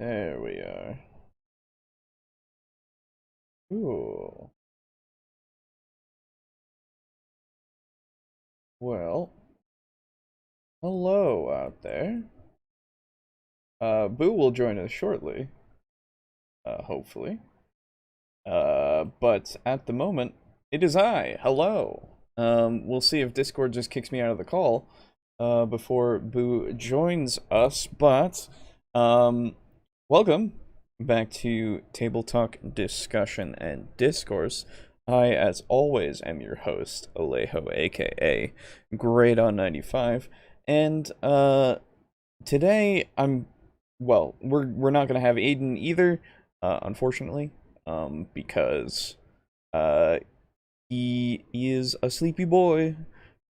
There we are. Ooh. Well, hello out there. Boo will join us shortly, hopefully. But at the moment, it is I. Hello. We'll see if Discord just kicks me out of the call, before Boo joins us, but, welcome back to Table Talk Discussion and Discourse. I, as always, am your host, Alejo, aka Great on 95, and, today we're not gonna have Aiden either, unfortunately, because, uh, he is a sleepy boy,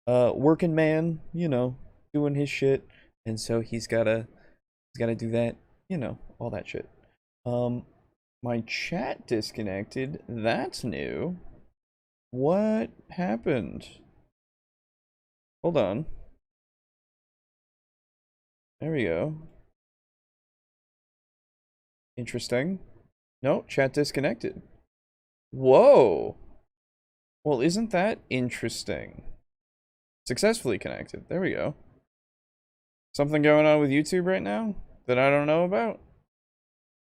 working man, doing his shit, and so he's gotta do that, all that shit. Um, my chat disconnected. That's new. What happened? Hold on. There we go. Interesting. No, chat disconnected. Whoa. Well, isn't that interesting? Successfully connected. There we go. Something going on with YouTube right now that I don't know about?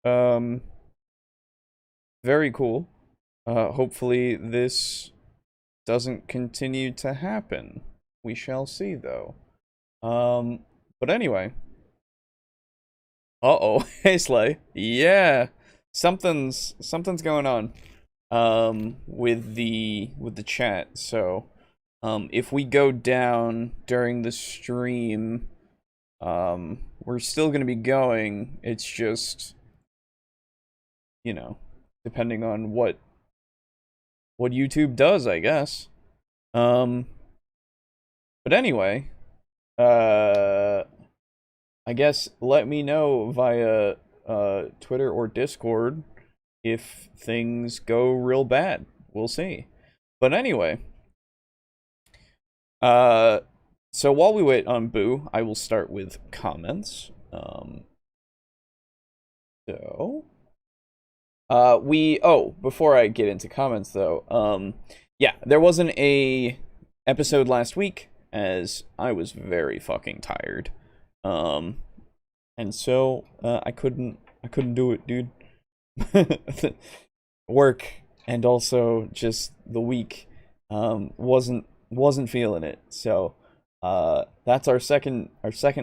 Um, very cool. Hopefully this doesn't continue to happen. We shall see, though. Um, but anyway. Uh-oh. Hey, Slay. Yeah. Something's going on. With the chat. So, if we go down during the stream, we're still gonna be going. It's just, you know, depending on what YouTube does, I guess. Um, but anyway, uh, I guess let me know via Twitter or Discord if things go real bad. We'll see. But anyway, uh, so while we wait on Boo, I will start with comments. So before I get into comments though, yeah, there wasn't a episode last week as I was very fucking tired. Um, and so I couldn't do it, dude. Work and also just the week wasn't feeling it. So that's our second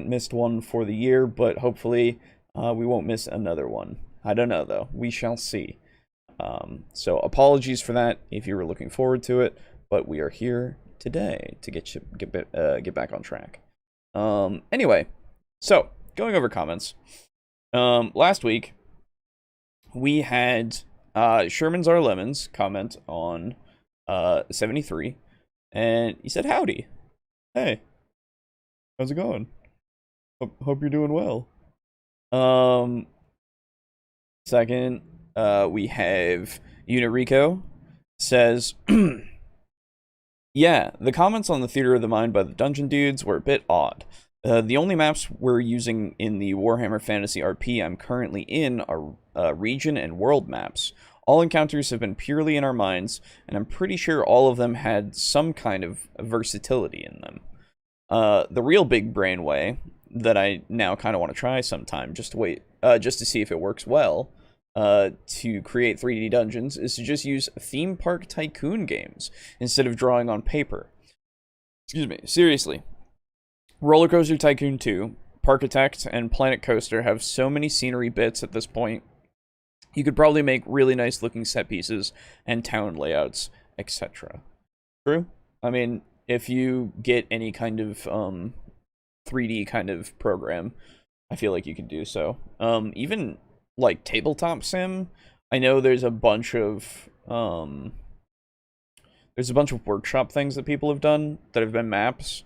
missed one for the year, but hopefully we won't miss another one. I don't know though. We shall see. So apologies for that if you were looking forward to it, but we are here today to get back on track. Anyway, so going over comments. Last week we had Sherman's Are Lemons comment on 73, and he said, "Howdy, hey, how's it going? Hope you're doing well." Um, Second, we have Unirico says, "Yeah, the comments on the Theater of the Mind by the Dungeon Dudes were a bit odd. The only maps we're using in the Warhammer Fantasy RP I'm currently in are region and world maps. All encounters have been purely in our minds, and I'm pretty sure all of them had some kind of versatility in them. The real big brain way that I now kind of want to try sometime, just to see if it works well, to create 3D dungeons, is to just use theme park tycoon games instead of drawing on paper. Excuse me, seriously. Roller Coaster Tycoon 2, Parkitect, and Planet Coaster have so many scenery bits at this point. You could probably make really nice looking set pieces and town layouts, etc. True? I mean, if you get any kind of 3D kind of program, I feel like you can do so. Even like tabletop sim, I know there's a bunch of workshop things that people have done that have been maps.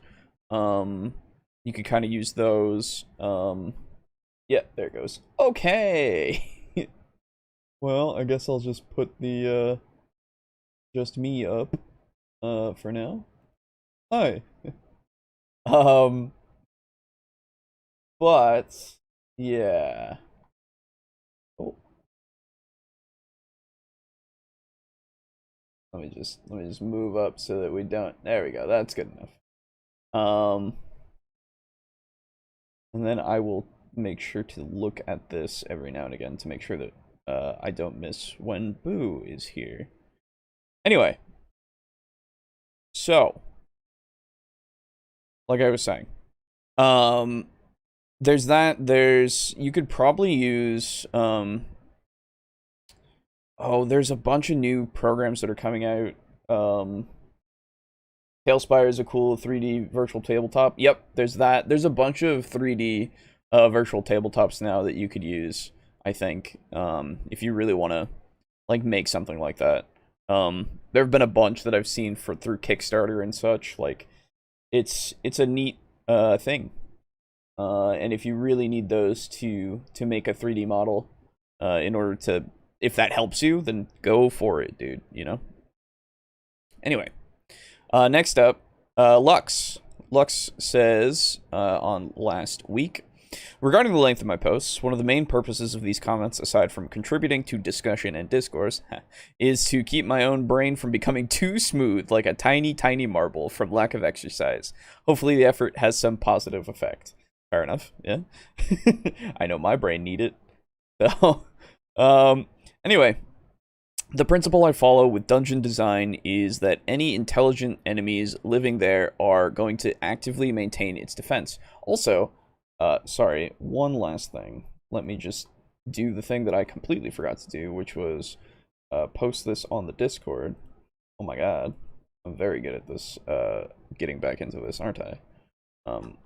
Um, you could kind of use those. Yeah, there it goes. Okay. Well, I guess I'll just put the just me up for now. Hi. Um, but yeah. let me just move up so that we don't. There we go. That's good enough. And then I will make sure to look at this every now and again to make sure that I don't miss when Boo is here. Anyway, so like I was saying, there's that. You could probably use there's a bunch of new programs that are coming out. Tailspire is a cool 3D virtual tabletop. Yep, there's that. There's a bunch of 3D virtual tabletops now that you could use, I think, if you really want to like make something like that. There have been a bunch that I've seen through Kickstarter and such. Like, it's a neat thing. And if you really need those to make a 3D model, in order to, if that helps you, then go for it, dude. You know. Anyway. Next up, Lux. Lux says on last week, regarding the length of my posts, one of the main purposes of these comments, aside from contributing to discussion and discourse, is to keep my own brain from becoming too smooth like a tiny, tiny marble from lack of exercise. Hopefully the effort has some positive effect. Fair enough, yeah. I know my brain need it. So, anyway. The principle I follow with dungeon design is that any intelligent enemies living there are going to actively maintain its defense. Also, sorry, one last thing. Let me just do the thing that I completely forgot to do, which was post this on the Discord. Oh my god. I'm very good at this, getting back into this, aren't I? Boom.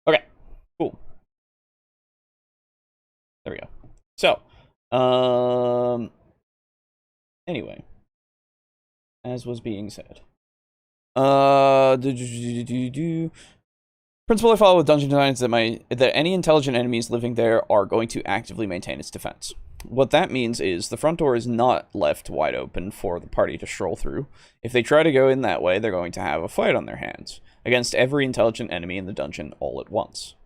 Okay, cool. There we go. So, anyway, as was being said, principle I follow with dungeon design is that any intelligent enemies living there are going to actively maintain its defense. What that means is the front door is not left wide open for the party to stroll through. If they try to go in that way, they're going to have a fight on their hands against every intelligent enemy in the dungeon all at once.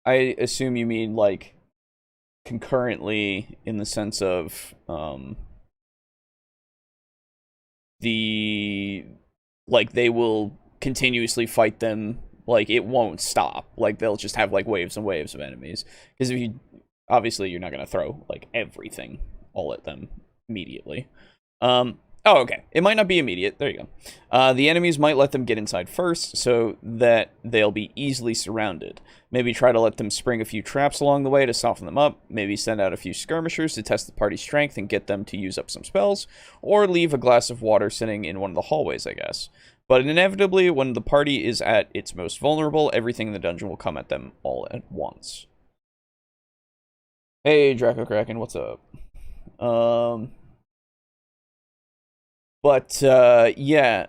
I assume you mean, like, concurrently in the sense of, they will continuously fight them, like, it won't stop. Like, they'll just have, like, waves and waves of enemies. Because obviously, you're not going to throw, like, everything all at them immediately. Oh, okay. It might not be immediate. There you go. The enemies might let them get inside first, so that they'll be easily surrounded. Maybe try to let them spring a few traps along the way to soften them up. Maybe send out a few skirmishers to test the party's strength and get them to use up some spells. Or leave a glass of water sitting in one of the hallways, I guess. But inevitably, when the party is at its most vulnerable, everything in the dungeon will come at them all at once. Hey, Draco Kraken, what's up? But, yeah.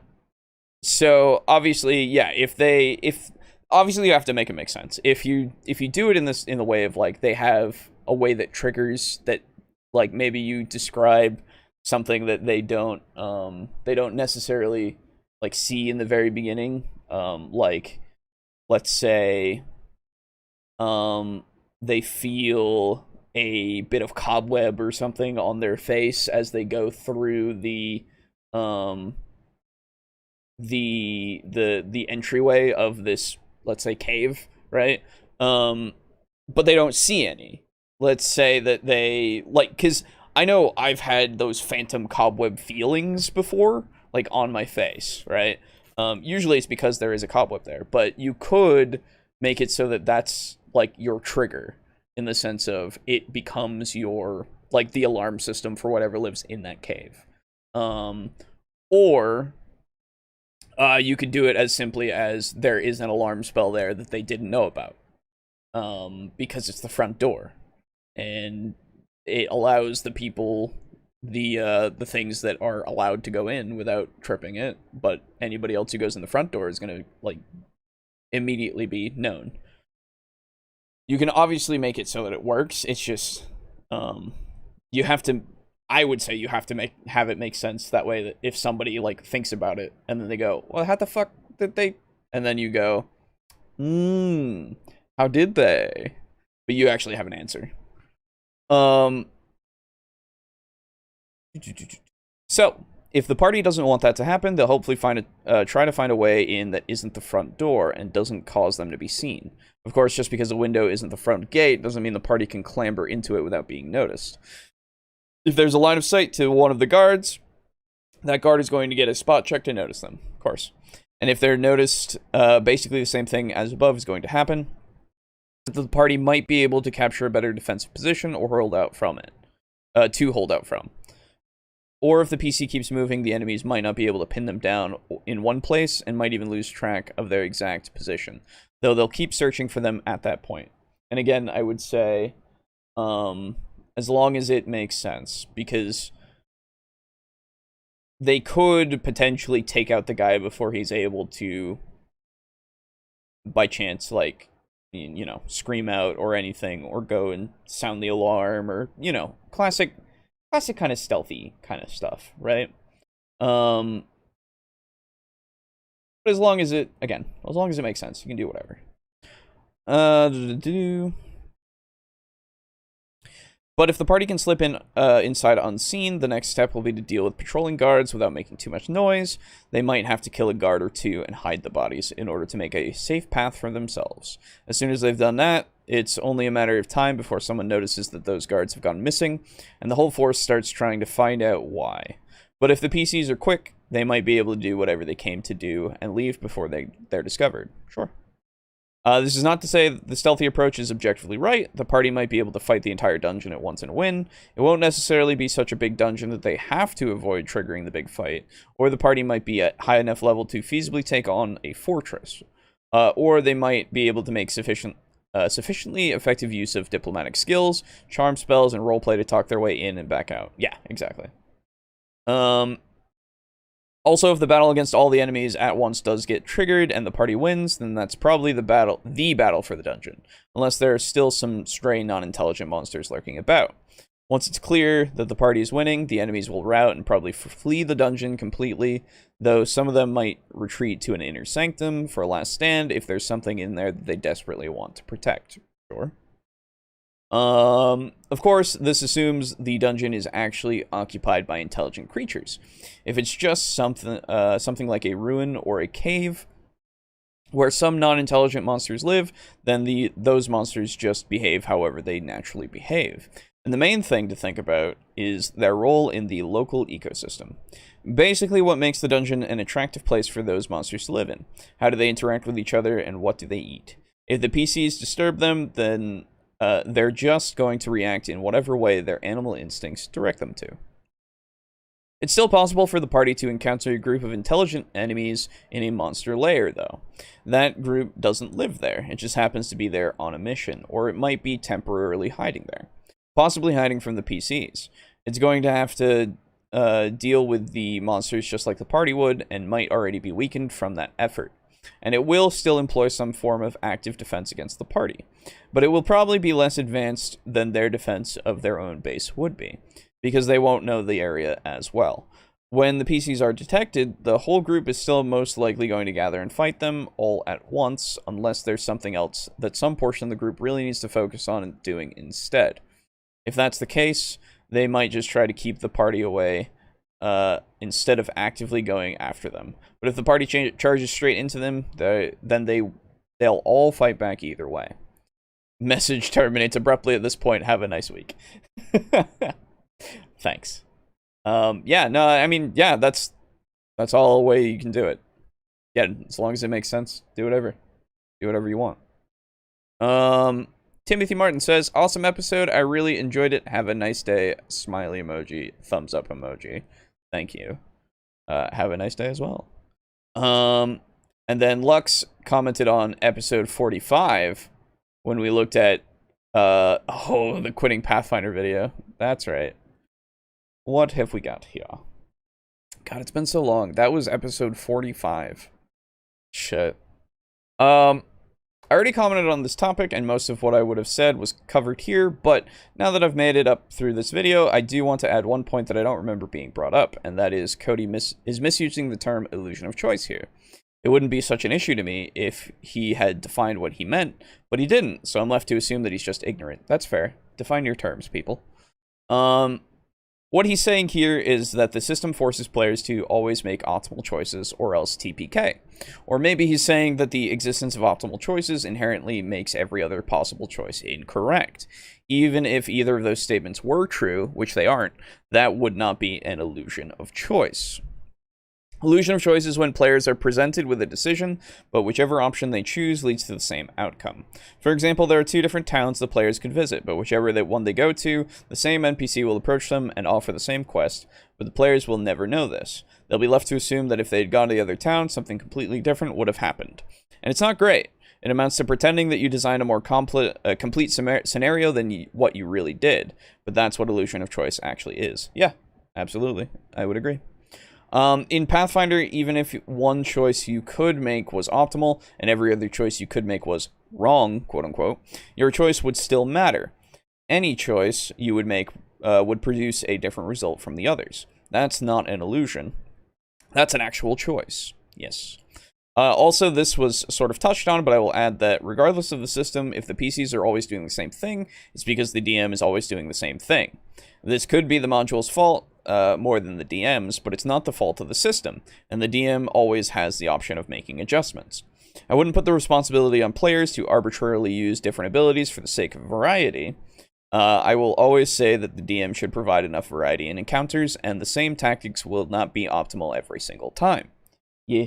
So, obviously, yeah, obviously you have to make it make sense. If you do it in the way of, like, they have a way that triggers that, like, maybe you describe something that they don't necessarily, like, see in the very beginning. Like, let's say, they feel a bit of cobweb or something on their face as they go through the entryway of this, let's say, cave, right? But they don't see any. Let's say that they, like, because I know I've had those phantom cobweb feelings before, like, on my face, right? Usually it's because there is a cobweb there, but you could make it so that that's, like, your trigger, in the sense of it becomes your, like, the alarm system for whatever lives in that cave. Or you could do it as simply as there is an alarm spell there that they didn't know about, because it's the front door, and it allows the people the things that are allowed to go in without tripping it, but anybody else who goes in the front door is going to, like, immediately be known. You can obviously make it so that it works. It's just you have to, I would say you have to have it make sense that way, that if somebody like thinks about it and then they go, well, how the fuck did they, and then you go, how did they, but you actually have an answer. So if the party doesn't want that to happen, they'll hopefully try to find a way in that isn't the front door and doesn't cause them to be seen. Of course, just because a window isn't the front gate doesn't mean the party can clamber into it without being noticed. If there's a line of sight to one of the guards, that guard is going to get a spot check to notice them, of course. And if they're noticed, basically the same thing as above is going to happen. The party might be able to capture a better defensive position or hold out from it, to hold out from. Or if the PC keeps moving, the enemies might not be able to pin them down in one place and might even lose track of their exact position, though they'll keep searching for them at that point. And again, I would say, as long as it makes sense, because they could potentially take out the guy before he's able to, by chance, like, you know, scream out or anything, or go and sound the alarm, or, you know, classic kind of stealthy kind of stuff, right? But as long as it makes sense, you can do whatever. But if the party can slip in inside unseen, the next step will be to deal with patrolling guards without making too much noise. They might have to kill a guard or two and hide the bodies in order to make a safe path for themselves. As soon as they've done that, it's only a matter of time before someone notices that those guards have gone missing, and the whole force starts trying to find out why. But if the PCs are quick, they might be able to do whatever they came to do and leave before they're discovered. Sure. This is not to say that the stealthy approach is objectively right. The party might be able to fight the entire dungeon at once and win. It won't necessarily be such a big dungeon that they have to avoid triggering the big fight, or the party might be at high enough level to feasibly take on a fortress. Or they might be able to make sufficiently effective use of diplomatic skills, charm spells, and roleplay to talk their way in and back out. Yeah, exactly. Also, if the battle against all the enemies at once does get triggered and the party wins, then that's probably the battle for the dungeon, unless there are still some stray non-intelligent monsters lurking about. Once it's clear that the party is winning, the enemies will rout and probably flee the dungeon completely, though some of them might retreat to an inner sanctum for a last stand if there's something in there that they desperately want to protect. Sure. Of course, this assumes the dungeon is actually occupied by intelligent creatures. If it's just something like a ruin or a cave where some non-intelligent monsters live, then those monsters just behave however they naturally behave. And the main thing to think about is their role in the local ecosystem. Basically, what makes the dungeon an attractive place for those monsters to live in. How do they interact with each other, and what do they eat? If the PCs disturb them, then they're just going to react in whatever way their animal instincts direct them to. It's still possible for the party to encounter a group of intelligent enemies in a monster lair, though. That group doesn't live there, it just happens to be there on a mission, or it might be temporarily hiding there. Possibly hiding from the PCs. It's going to have to deal with the monsters just like the party would, and might already be weakened from that effort. And it will still employ some form of active defense against the party, but it will probably be less advanced than their defense of their own base would be, because they won't know the area as well. When the PCs are detected, the whole group is still most likely going to gather and fight them all at once, unless there's something else that some portion of the group really needs to focus on and doing instead. If that's the case, they might just try to keep the party away instead of actively going after them. But if the party charges straight into them, then they'll all fight back either way. Message terminates abruptly at this point. Have a nice week. Thanks. Yeah, no, I mean, yeah, that's all the way you can do it. Yeah, as long as it makes sense, do whatever. Do whatever you want. Timothy Martin says, awesome episode. I really enjoyed it. Have a nice day. Smiley emoji. Thumbs up emoji. Thank you. Have a nice day as well. And then Lux commented on episode 45 when we looked at the quitting Pathfinder video. That's right. What have we got here? God, it's been so long. That was episode 45. Shit. I already commented on this topic, and most of what I would have said was covered here, but now that I've made it up through this video, I do want to add one point that I don't remember being brought up, and that is Cody is misusing the term illusion of choice here. It wouldn't be such an issue to me if he had defined what he meant, but he didn't, so I'm left to assume that he's just ignorant. That's fair. Define your terms, people. What he's saying here is that the system forces players to always make optimal choices or else TPK. Or maybe he's saying that the existence of optimal choices inherently makes every other possible choice incorrect. Even if either of those statements were true, which they aren't, that would not be an illusion of choice. Illusion of choice is when players are presented with a decision, but whichever option they choose leads to the same outcome. For example, there are two different towns the players could visit, but whichever one they go to, the same NPC will approach them and offer the same quest, but the players will never know this. They'll be left to assume that if they had gone to the other town, something completely different would have happened. And it's not great. It amounts to pretending that you designed a more complete scenario than what you really did, but that's what illusion of choice actually is. Yeah, absolutely. I would agree. In Pathfinder, even if one choice you could make was optimal and every other choice you could make was wrong, quote unquote, your choice would still matter. Any choice you would make would produce a different result from the others. That's not an illusion. That's an actual choice. Yes. Also, this was sort of touched on, but I will add that regardless of the system, if the PCs are always doing the same thing, it's because the DM is always doing the same thing. This could be the module's fault, more than the DM's, but it's not the fault of the system, and the DM always has the option of making adjustments. I wouldn't put the responsibility on players to arbitrarily use different abilities for the sake of variety. I will always say that the DM should provide enough variety in encounters, and the same tactics will not be optimal every single time. Yeah.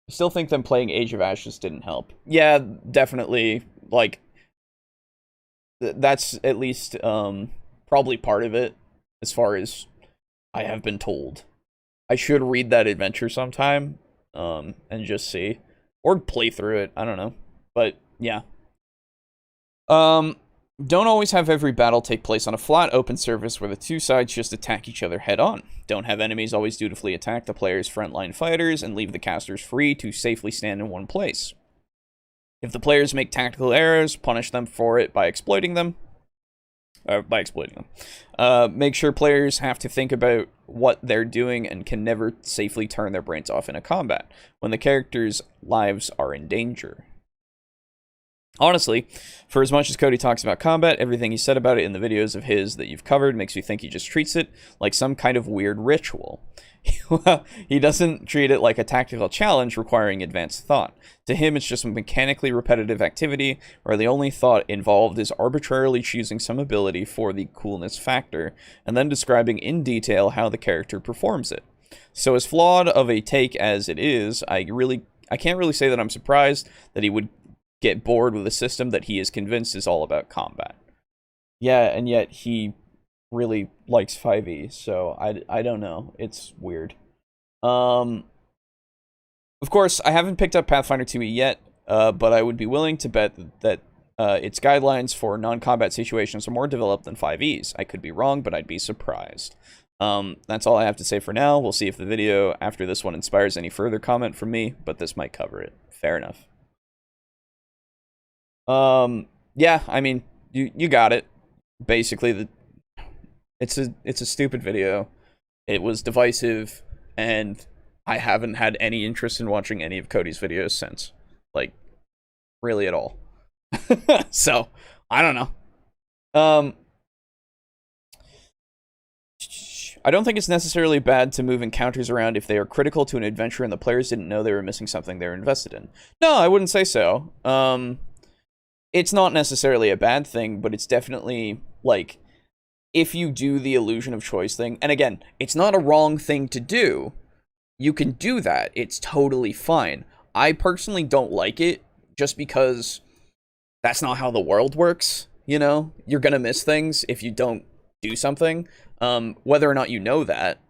I still think them playing Age of Ashes didn't help. Yeah, definitely, like, that's at least, probably part of it, as far as I have been told. I should read that adventure sometime, and just see. Or play through it, I don't know. But, yeah. Don't always have every battle take place on a flat, open surface where the two sides just attack each other head-on. Don't have enemies always dutifully attack the player's frontline fighters and leave the casters free to safely stand in one place. If the players make tactical errors, punish them for it by exploiting them. Make sure players have to think about what they're doing and can never safely turn their brains off in a combat when the characters' lives are in danger. Honestly, for as much as Cody talks about combat, everything he said about it in the videos of his that you've covered makes me think he just treats it like some kind of weird ritual. He doesn't treat it like a tactical challenge requiring advanced thought. To him, it's just a mechanically repetitive activity where the only thought involved is arbitrarily choosing some ability for the coolness factor, and then describing in detail how the character performs it. So as flawed of a take as it is, I can't really say that I'm surprised that he would get bored with a system that he is convinced is all about combat. Yeah, and yet he really likes 5e, so I don't know. It's weird. Of course, I haven't picked up Pathfinder 2e yet, but I would be willing to bet that its guidelines for non-combat situations are more developed than 5e's. I could be wrong, but I'd be surprised. That's all I have to say for now. We'll see if the video after this one inspires any further comment from me, but this might cover it. Fair enough. Yeah, I mean, you got it. Basically, it's a stupid video. It was divisive, and I haven't had any interest in watching any of Cody's videos since. Like, really at all. So, I don't know. I don't think it's necessarily bad to move encounters around if they are critical to an adventure and the players didn't know they were missing something they were invested in. No, I wouldn't say so. It's not necessarily a bad thing, but it's definitely, like, if you do the illusion of choice thing, and again, it's not a wrong thing to do. You can do that. It's totally fine. I personally don't like it, just because that's not how the world works, you know? You're gonna miss things if you don't do something. Whether or not you know that,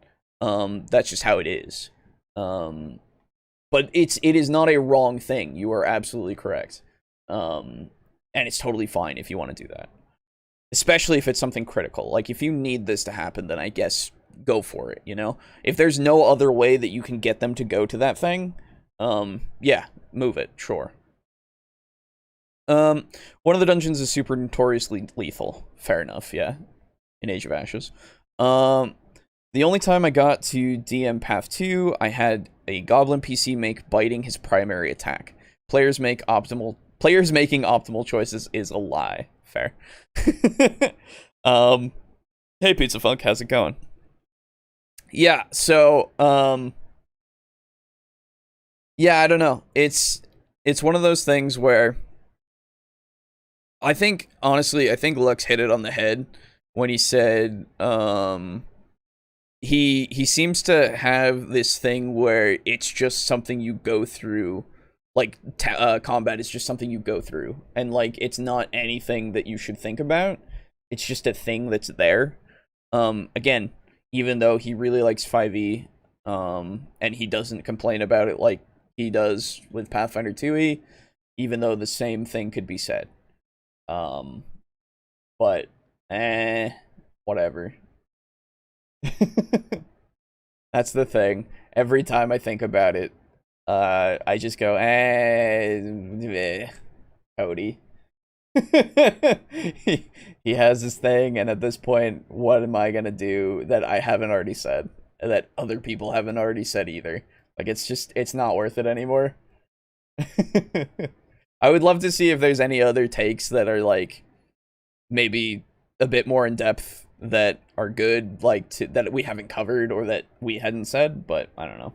that's just how it is. But it is not a wrong thing. You are absolutely correct. And it's totally fine if you want to do that. Especially if it's something critical. Like, if you need this to happen, then I guess go for it, you know? If there's no other way that you can get them to go to that thing, yeah, move it, sure. One of the dungeons is super notoriously lethal. Fair enough, yeah. In Age of Ashes. Um, the only time I got to DM Path 2, I had a Goblin PC make biting his primary attack. Players making optimal choices is a lie. Fair. um, hey Pizza Funk, how's it going? Yeah, so yeah, I don't know. It's one of those things where I think Lux hit it on the head when he said he seems to have this thing where it's just something you go through, like combat is just something you go through, and like it's not anything that you should think about. It's just a thing that's there. Again, even though he really likes 5e, and he doesn't complain about it like he does with Pathfinder 2e, even though the same thing could be said. Um, but whatever. That's the thing. Every time I think about it, I just go, Cody. he has this thing, and at this point, what am I gonna do that I haven't already said, that other people haven't already said either? Like, it's not worth it anymore. I would love to see if there's any other takes that are like maybe a bit more in depth that are good, like that we haven't covered or that we hadn't said, but I don't know.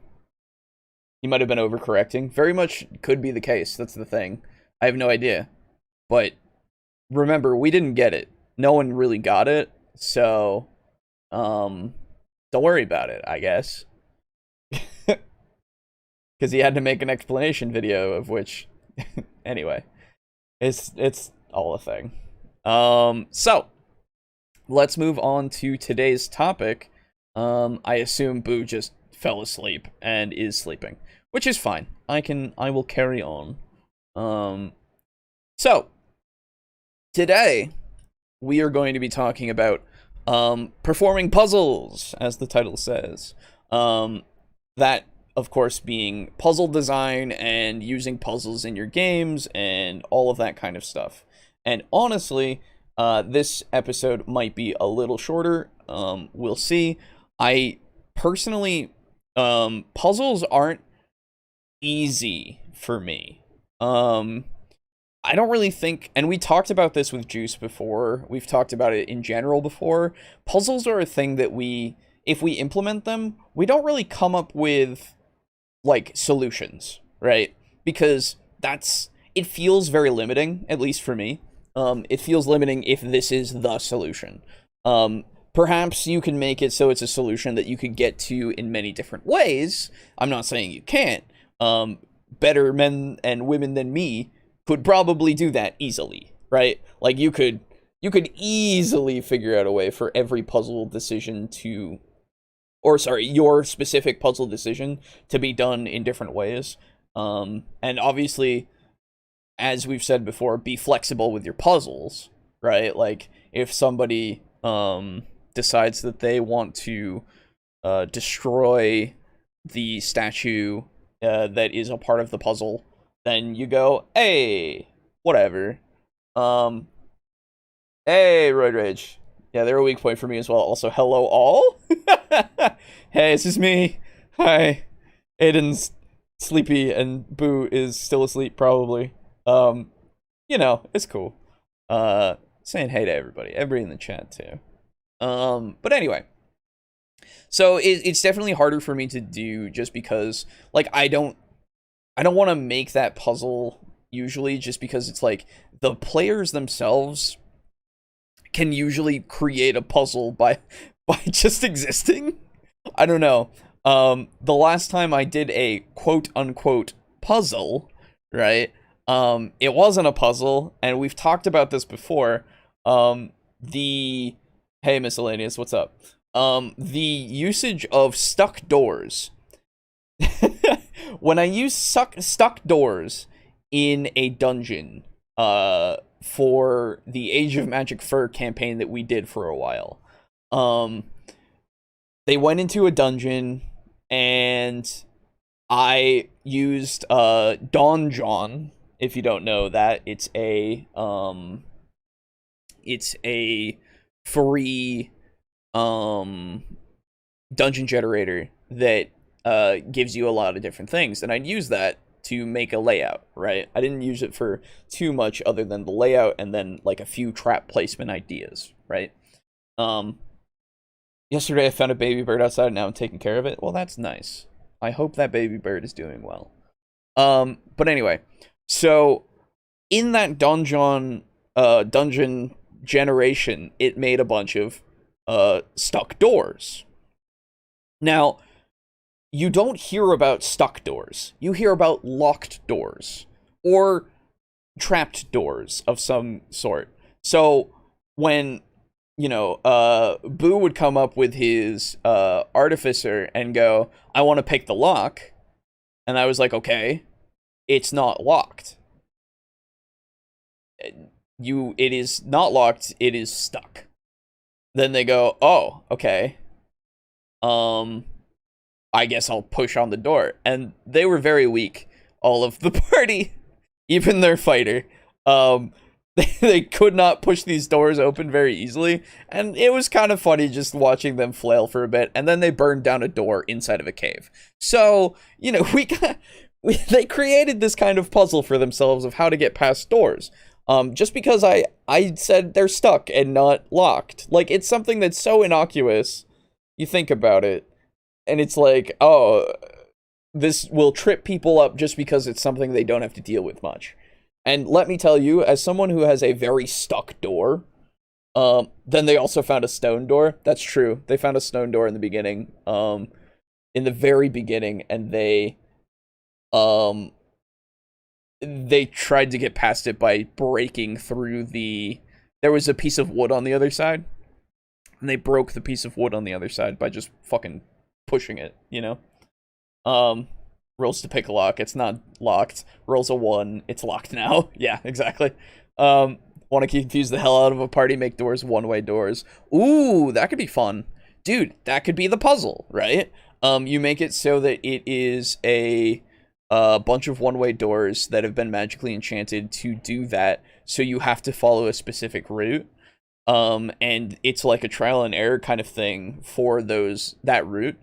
He might have been overcorrecting. Very much could be the case. That's the thing. I have no idea. But remember, we didn't get it. No one really got it. So, don't worry about it, I guess. Because he had to make an explanation video of which, anyway, it's all a thing. So let's move on to today's topic. I assume Boo just fell asleep and is sleeping, which is fine. I will carry on. So today we are going to be talking about performing puzzles, as the title says. That, of course, being puzzle design and using puzzles in your games and all of that kind of stuff. And honestly, this episode might be a little shorter. We'll see. I personally, puzzles aren't easy for me. I don't really think, and we talked about this with Juice before, we've talked about it in general before, puzzles are a thing that if we implement them, we don't really come up with, like, solutions, right? Because it feels very limiting, at least for me. It feels limiting if this is the solution. Perhaps you can make it so it's a solution that you could get to in many different ways. I'm not saying you can't. Better men and women than me could probably do that easily, right? Like you could easily figure out a way for every puzzle decision your specific puzzle decision to be done in different ways. And obviously, as we've said before, be flexible with your puzzles, right? Like if somebody decides that they want to destroy the statue that is a part of the puzzle, then you go, hey, whatever. Hey, Roid Rage. Yeah, they're a weak point for me as well. Also, hello all. Hey, this is me. Hi. Aiden's sleepy and Boo is still asleep probably. It's cool. Saying hey to everybody in the chat too. But anyway. So it's definitely harder for me to do just because, like, I don't want to make that puzzle usually, just because it's like the players themselves can usually create a puzzle by just existing. I don't know. The last time I did a quote unquote puzzle, right? It wasn't a puzzle, and we've talked about this before. Hey miscellaneous, what's up? The usage of stuck doors. When I use stuck doors in a dungeon, for the Age of Magic Fur campaign that we did for a while, they went into a dungeon, and I used Dawn John, if you don't know that, it's a free dungeon generator that gives you a lot of different things, and I'd use that to make a layout, right? I didn't use it for too much other than the layout and then like a few trap placement ideas, right? Yesterday I found a baby bird outside and now I'm taking care of it. Well, that's nice. I hope that baby bird is doing well. But anyway, so in that dungeon generation, it made a bunch of stuck doors. Now, you don't hear about stuck doors. You hear about locked doors or trapped doors of some sort. So when, Boo would come up with his artificer and go, I want to pick the lock. And I was like, okay, it's not locked. It is not locked, it is stuck. Then they go, oh, okay. I guess I'll push on the door. And they were very weak, all of the party, even their fighter. They could not push these doors open very easily, and it was kind of funny just watching them flail for a bit, and then they burned down a door inside of a cave. So, they created this kind of puzzle for themselves of how to get past doors. Just because I said they're stuck and not locked. Like, it's something that's so innocuous, you think about it, and it's like, oh, this will trip people up just because it's something they don't have to deal with much. And let me tell you, as someone who has a very stuck door, then they also found a stone door. That's true. They found a stone door in the beginning, in the very beginning, and they tried to get past it by breaking through there was a piece of wood on the other side, and they broke the piece of wood on the other side by just fucking pushing it, Rolls to pick a lock, it's not locked. Rolls a 1, it's locked now. Yeah, exactly. Want to confuse the hell out of a party, make doors one-way doors. Ooh, that could be fun. Dude, that could be the puzzle, right? You make it so that it is a bunch of one-way doors that have been magically enchanted to do that, so you have to follow a specific route. And it's like a trial and error kind of thing for that route.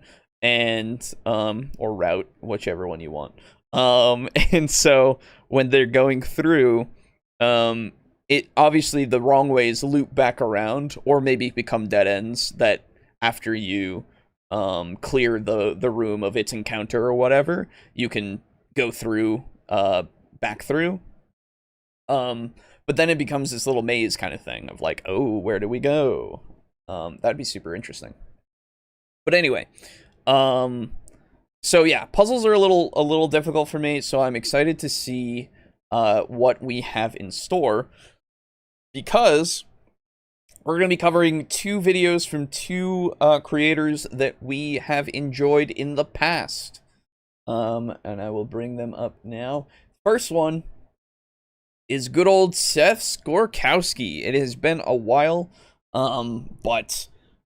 And or route, whichever one you want. And so when they're going through, it obviously the wrong ways loop back around, or maybe become dead ends that after you clear the room of its encounter or whatever, you can go through back through. But then it becomes this little maze kind of thing of like, oh, where do we go? That'd be super interesting. But anyway, so yeah, puzzles are a little difficult for me, so I'm excited to see what we have in store, because we're going to be covering 2 videos from 2 creators that we have enjoyed in the past. And I will bring them up now. First one is good old Seth Skorkowski. It has been a while, but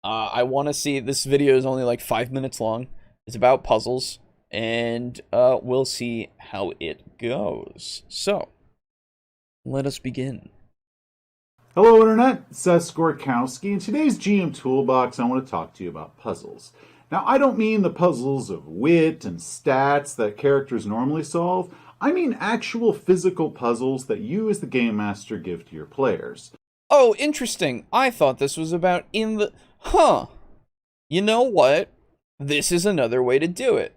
I want to see. This video is only like 5 minutes long. It's about puzzles, and we'll see how it goes. So, let us begin. Hello, Internet. It's Seth Skorkowski. In today's GM Toolbox, I want to talk to you about puzzles. Now, I don't mean the puzzles of wit and stats that characters normally solve. I mean actual physical puzzles that you as the Game Master give to your players. Oh, interesting. I thought this was about Huh. You know what? This is another way to do it.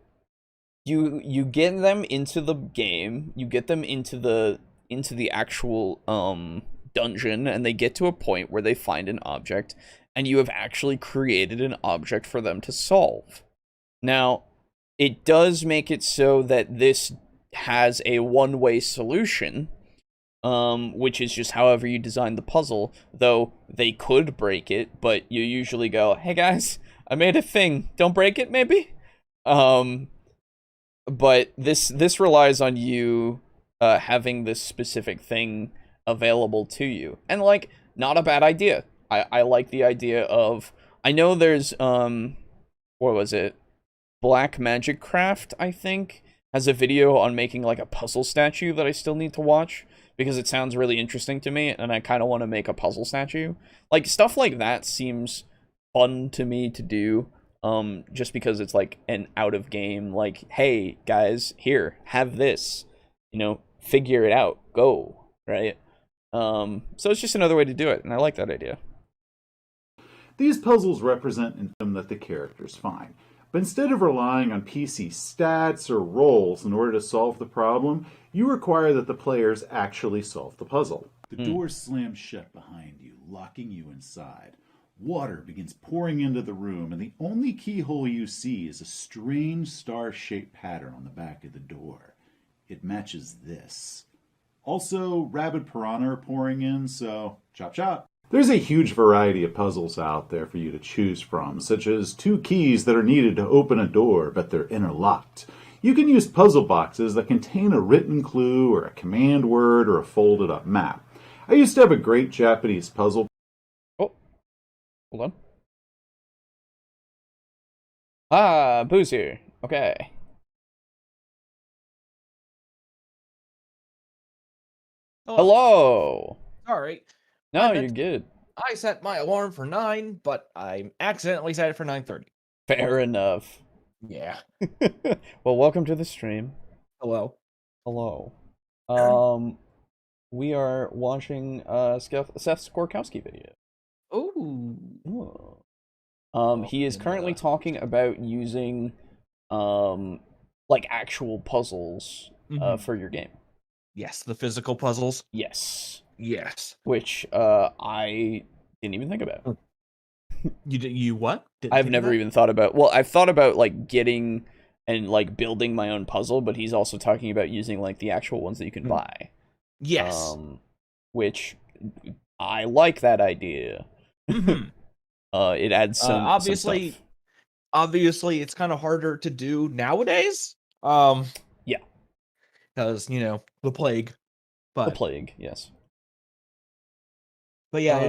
You get them into the game, you get them into the actual dungeon, and they get to a point where they find an object, and you have actually created an object for them to solve. Now, it does make it so that this has a one-way solution, which is just however you design the puzzle, though they could break it, but you usually go, hey guys, I made a thing, don't break it, maybe? But this relies on you having this specific thing available to you. And, like, not a bad idea. I like the idea of, I know there's, what was it? Black Magic Craft, I think, has a video on making like a puzzle statue that I still need to watch because it sounds really interesting to me, and I kind of want to make a puzzle statue. Like stuff like that seems fun to me to do. Just because it's like an out of game, like, hey guys, here, have this, figure it out, go, right? So it's just another way to do it, and I like that idea. These puzzles represent an item that the characters find. But instead of relying on PC stats or rolls in order to solve the problem, you require that the players actually solve the puzzle. The door slams shut behind you, locking you inside. Water begins pouring into the room, and the only keyhole you see is a strange star-shaped pattern on the back of the door. It matches this. Also, rabid piranha are pouring in, so chop chop. There's a huge variety of puzzles out there for you to choose from, such as 2 keys that are needed to open a door, but they're interlocked. You can use puzzle boxes that contain a written clue or a command word or a folded up map. I used to have a great Japanese puzzle. Oh, hold on. Ah, Boo's here. Okay. Hello. Sorry. No, you're good. I set my alarm for 9, but I accidentally set it for 9:30. Fair enough. Yeah. Well, welcome to the stream. Hello. Hello. We are watching Seth Skorkowski video. Ooh. He is currently talking about using like actual puzzles for your game. Yes, the physical puzzles. Yes. Yes. Which I didn't even think about. You what? I've never even thought about. Well, I've thought about like getting and like building my own puzzle, but he's also talking about using like the actual ones that you can buy. Yes. Which I like that idea. It adds some obviously some stuff. Obviously it's kind of harder to do nowadays. Yeah. Because, the plague. But The plague, yes. But yeah,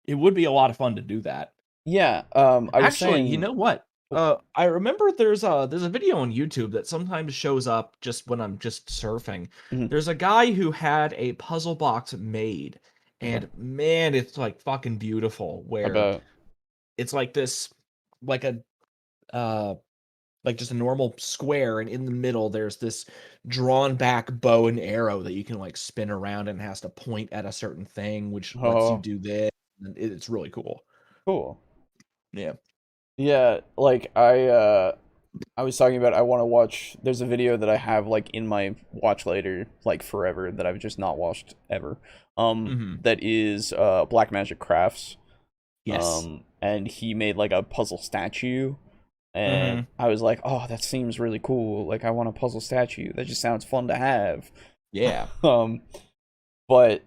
it would be a lot of fun to do that. Yeah, I was Actually, saying, you know what? I remember there's a video on YouTube that sometimes shows up just when I'm just surfing. There's a guy who had a puzzle box made, and man, it's like fucking beautiful. Where it's like this, like a, like just a normal square, and in the middle there's this drawn back bow and arrow that you can like spin around and has to point at a certain thing, which lets you do this. And it's really cool. Cool. Yeah. Yeah, like I was talking about I want to watch. There's a video that I have like in my watch later like forever that I've just not watched ever. That is Black Magic Crafts. Yes. And he made like a puzzle statue, and I was like, oh, that seems really cool. Like I want a puzzle statue. That just sounds fun to have. Yeah. But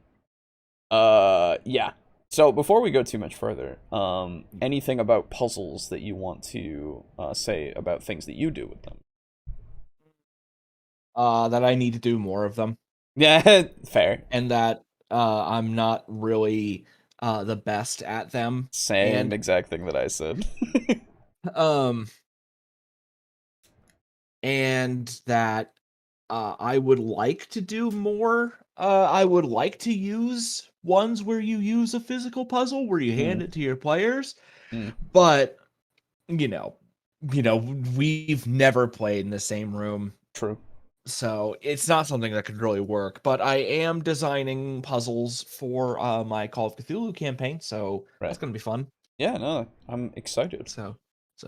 yeah. So before we go too much further, anything about puzzles that you want to say about things that you do with them? That I need to do more of them. Yeah, fair. And that I'm not really the best at them. Same exact thing that I said. And that I would like to do more. I would like to use ones where you use a physical puzzle where you hand it to your players. But we've never played in the same room. True. So it's not something that could really work. But I am designing puzzles for my Call of Cthulhu campaign, so that's gonna be fun. Yeah, no, I'm excited. So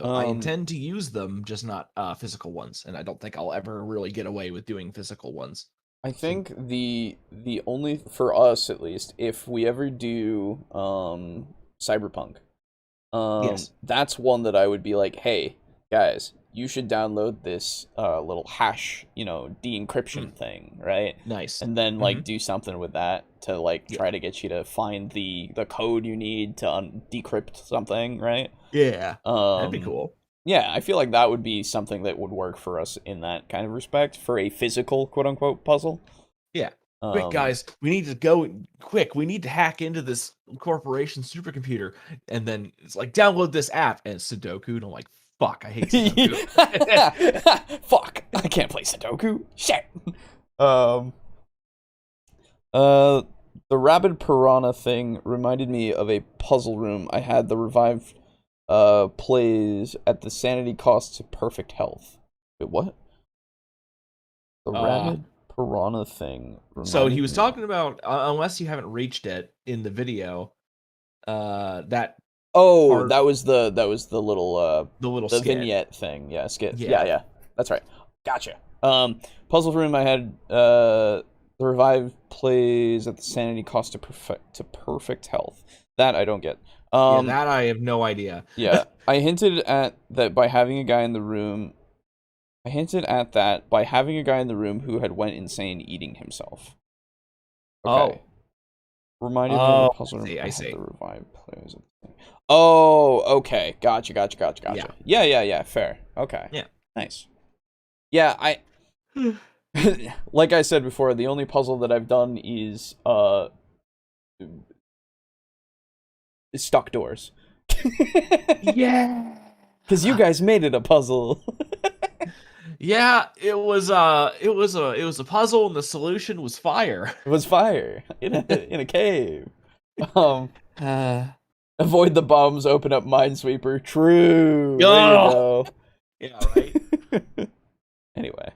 I intend to use them, just not physical ones, and I don't think I'll ever really get away with doing physical ones. I think the only, for us at least, if we ever do Cyberpunk, yes, that's one that I would be like, hey guys, you should download this little hash, de-encryption thing, right? Nice. And then like do something with that to like try to get you to find the code you need to decrypt something, right? Yeah. That'd be cool. Yeah, I feel like that would be something that would work for us in that kind of respect for a physical quote unquote puzzle. Yeah. Quick, guys, we need to go quick. We need to hack into this corporation supercomputer. And then it's like, download this app, and Sudoku. And I'm like, fuck, I hate Sudoku. Fuck, I can't play Sudoku. Shit. The rabid piranha thing reminded me of a puzzle room I had the revived plays at the sanity cost to perfect health. Wait, what? The rabid piranha thing. So he was me. talking about, unless you haven't reached it in the video, that Oh, that was the little skit. vignette thing. Yeah, skit. Yeah. Yeah. That's right. Gotcha. Puzzle room I had the revived plays at the sanity cost to perfect health. That I don't get. Yeah, that I have no idea. Yeah, I hinted at that by having a guy in the room. I hinted at that by having a guy in the room who had went insane eating himself. Okay. Reminded me of the puzzle room. I see. The revived players. Oh, okay. Gotcha. Yeah. Fair. Okay. Yeah. Nice. Yeah, like I said before, the only puzzle that I've done is stuck doors. Yeah. Because you guys made it a puzzle. Yeah, it was a puzzle, and the solution was fire. It was fire in a cave. Avoid the bombs, open up Minesweeper. True. There you go. Yeah, right. Anyway.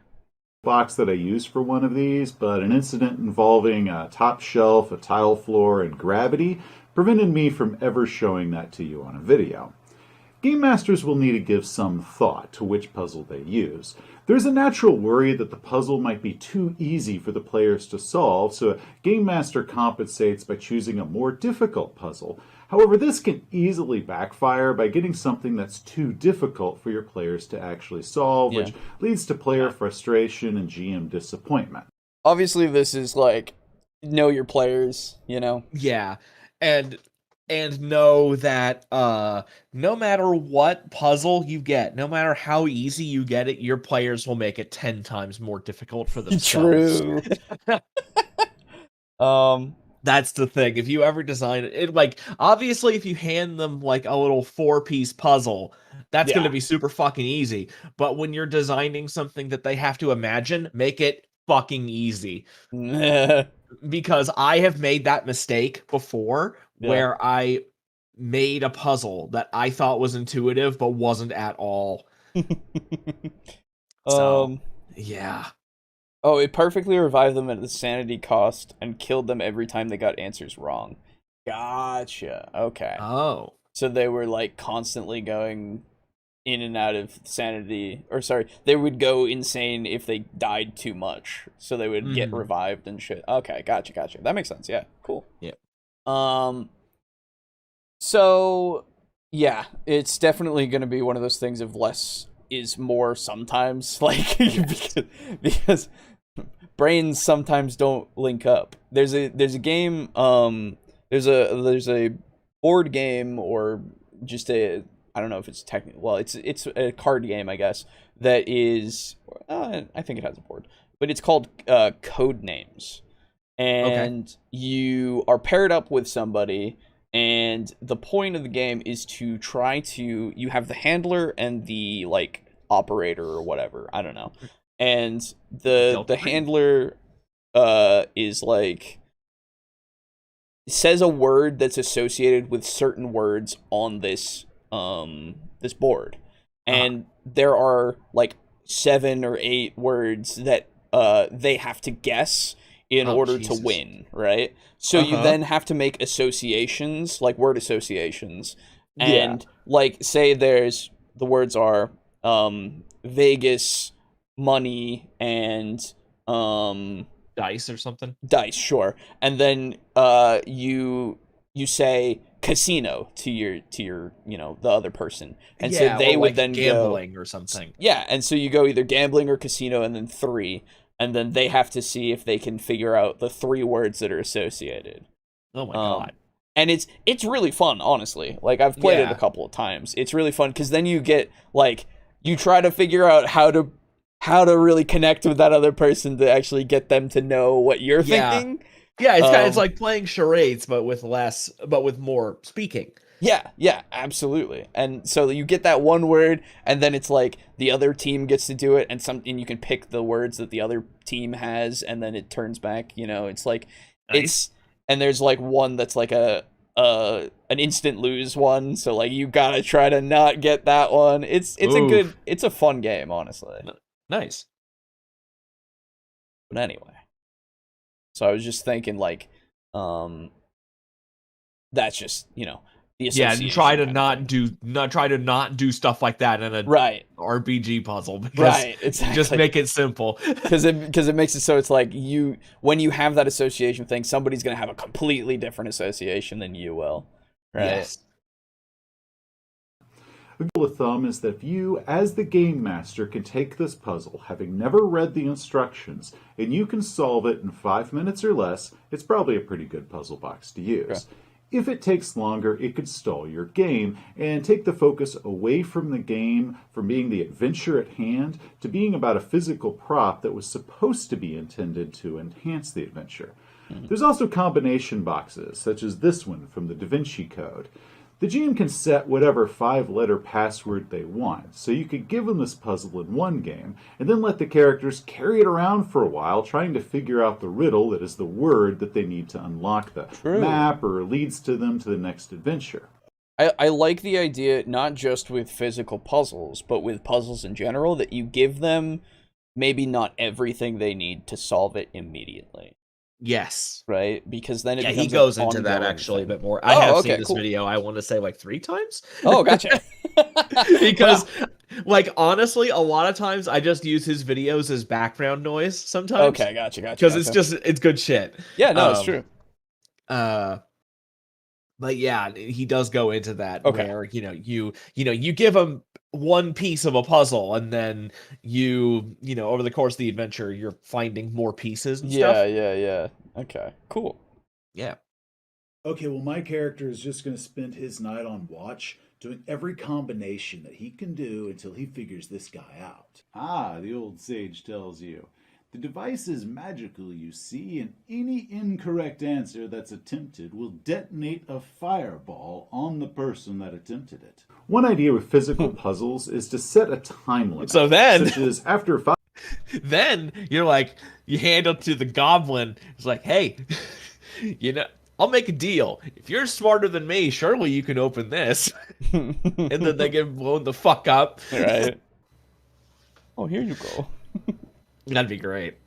Box that I used for one of these, but an incident involving a top shelf, a tile floor, and gravity prevented me from ever showing that to you on a video. Game masters will need to give some thought to which puzzle they use. There's a natural worry that the puzzle might be too easy for the players to solve, so a game master compensates by choosing a more difficult puzzle. However, this can easily backfire by getting something that's too difficult for your players to actually solve, which leads to player frustration and GM disappointment. Obviously, this is like, know your players, you know? Yeah, and know that no matter what puzzle you get, no matter how easy you get it, your players will make it 10 times more difficult for themselves. True. That's the thing. If you ever design it, like, obviously if you hand them like a little 4-piece puzzle, that's going to be super fucking easy. But when you're designing something that they have to imagine, make it fucking easy. Because I have made that mistake before where I made a puzzle that I thought was intuitive but wasn't at all. So, yeah. Oh, it perfectly revived them at the sanity cost and killed them every time they got answers wrong. Gotcha. Okay. Oh. So they were like constantly going in and out of sanity, or sorry, they would go insane if they died too much. So they would get revived and shit. Okay, gotcha. That makes sense. Yeah, cool. Yeah. So yeah, it's definitely going to be one of those things of less is more sometimes, like because brains sometimes don't link up. There's a game, there's a board game, or just I don't know if it's technically, well, it's a card game, I guess, that is I think it has a board, but it's called Code Names, and you are paired up with somebody. And the point of the game is to try to, you have the handler and the like operator or whatever, I don't know. And the handler is like, says a word that's associated with certain words on this this board. And there are like 7 or 8 words that they have to guess in order to win, right? So you then have to make associations, like word associations, and like say there's, the words are Vegas, money, and dice or something. Dice, sure. And then you say casino to your the other person, and so they would then gambling or something. Yeah, and so you go either gambling or casino, and then 3. And then they have to see if they can figure out the 3 words that are associated. Oh my god. And it's really fun, honestly. Like, I've played it a couple of times. It's really fun, because then you get, like, you try to figure out how to really connect with that other person to actually get them to know what you're thinking. Yeah, it's like playing charades, but with more speaking. Yeah, absolutely. And so you get that one word, and then it's like the other team gets to do it, and you can pick the words that the other team has, and then it turns back. It's like Nice. and there's like one that's like an instant lose one, so like you gotta try to not get that one. Oof. It's a fun game, honestly. Nice. But anyway, so I was just thinking like, um, that's just the Yeah, and association try to kind of thing. not do stuff like that in a Right. RPG puzzle, because Right, just exactly. make it simple. Because it makes it so it's like when you have that association thing, somebody's gonna have a completely different association than you will, right? Yes. A rule of thumb is that if you, as the game master, can take this puzzle, having never read the instructions, and you can solve it in 5 minutes or less, it's probably a pretty good puzzle box to use. Okay. If it takes longer, it could stall your game and take the focus away from the game, from being the adventure at hand, to being about a physical prop that was supposed to be intended to enhance the adventure. There's also combination boxes, such as this one from the Da Vinci Code. The GM can set whatever 5-letter password they want, so you could give them this puzzle in one game, and then let the characters carry it around for a while trying to figure out the riddle that is the word that they need to unlock the True. map or leads to them to the next adventure. I like the idea, not just with physical puzzles, but with puzzles in general, that you give them maybe not everything they need to solve it immediately, Yes. right? Because then it Yeah, he becomes goes an into that ongoing actually a thing. bit more. I Oh, have okay, seen this cool. video, I want to say like 3 times. Oh, gotcha. Because Wow. like honestly, a lot of times I just use his videos as background noise sometimes. Okay, gotcha. Because it's good shit. Yeah, no, it's true. Uh but yeah, he does go into that Okay. where you give him one piece of a puzzle, and then over the course of the adventure you're finding more pieces and stuff. Yeah. Okay, cool. Yeah. Okay, well, my character is just going to spend his night on watch doing every combination that he can do until he figures this guy out. Ah, the old sage tells you. The device is magical, you see, and any incorrect answer that's attempted will detonate a fireball on the person that attempted it. One idea with physical puzzles is to set a time limit. So then such as after 5 then you're like, you hand it to the goblin. It's like, hey, I'll make a deal. If you're smarter than me, surely you can open this. And then they get blown the fuck up. Right. Oh, here you go. That'd be great.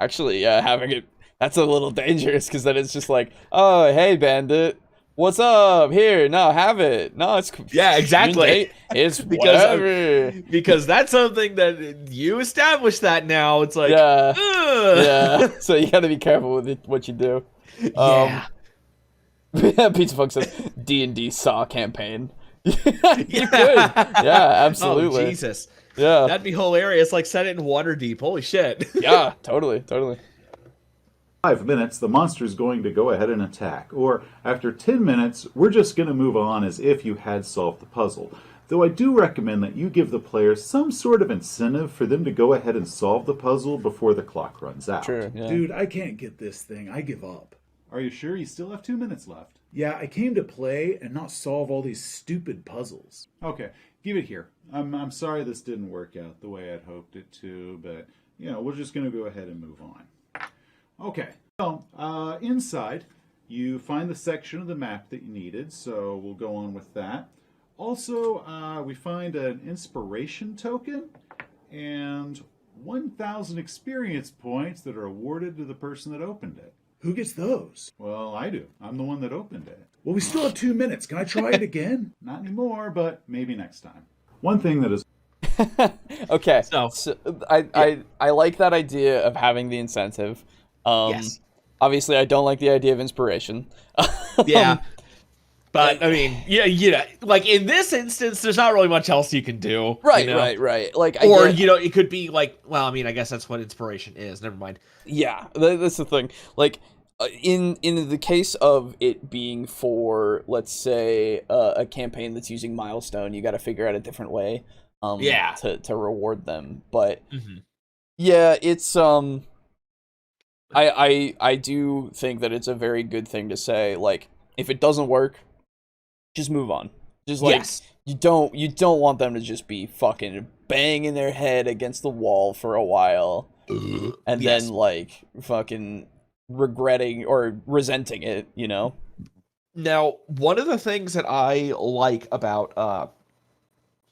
Actually, yeah, having it, that's a little dangerous, because then it's just like, oh, hey, bandit, what's up? Here, no, have it. No, it's Yeah, exactly. It's Because whatever. because that's something that you established that now. It's like, Yeah. ugh. Yeah. So you got to be careful with what you do. Yeah. Pizza Funk says D&D Saw campaign. You could. Yeah, absolutely. Oh, Jesus. Yeah. That'd be hilarious. Like, set it in Waterdeep. Holy shit. Yeah, totally. 5 minutes, the monster is going to go ahead and attack. Or after 10 minutes, we're just going to move on as if you had solved the puzzle. Though I do recommend that you give the players some sort of incentive for them to go ahead and solve the puzzle before the clock runs out. True. Yeah. Dude, I can't get this thing. I give up. Are you sure? You still have 2 minutes left. Yeah, I came to play and not solve all these stupid puzzles. Okay, give it here. I'm sorry this didn't work out the way I'd hoped it to, but, we're just going to go ahead and move on. Okay, so inside, you find the section of the map that you needed, so we'll go on with that. Also, we find an inspiration token and 1,000 experience points that are awarded to the person that opened it. Who gets those? Well, I do. I'm the one that opened it. Well, we still have 2 minutes. Can I try it again? Not anymore, but maybe next time. One thing that is Okay. So, I like that idea of having the incentive. yes. Obviously, I don't like the idea of inspiration. Yeah. But, I mean, like, in this instance, there's not really much else you can do. Right. Like, It could be like, well, I mean, I guess that's what inspiration is. Never mind. Yeah, that's the thing. Like, in the case of it being for, let's say, a campaign that's using milestone, you got to figure out a different way. Yeah. To reward them. But Mm-hmm. yeah, it's I do think that it's a very good thing to say. Like, if it doesn't work, just move on. Just like Yes. you don't want them to just be fucking banging their head against the wall for a while and Yes. then like fucking regretting or resenting it, you know? Now, one of the things that I like about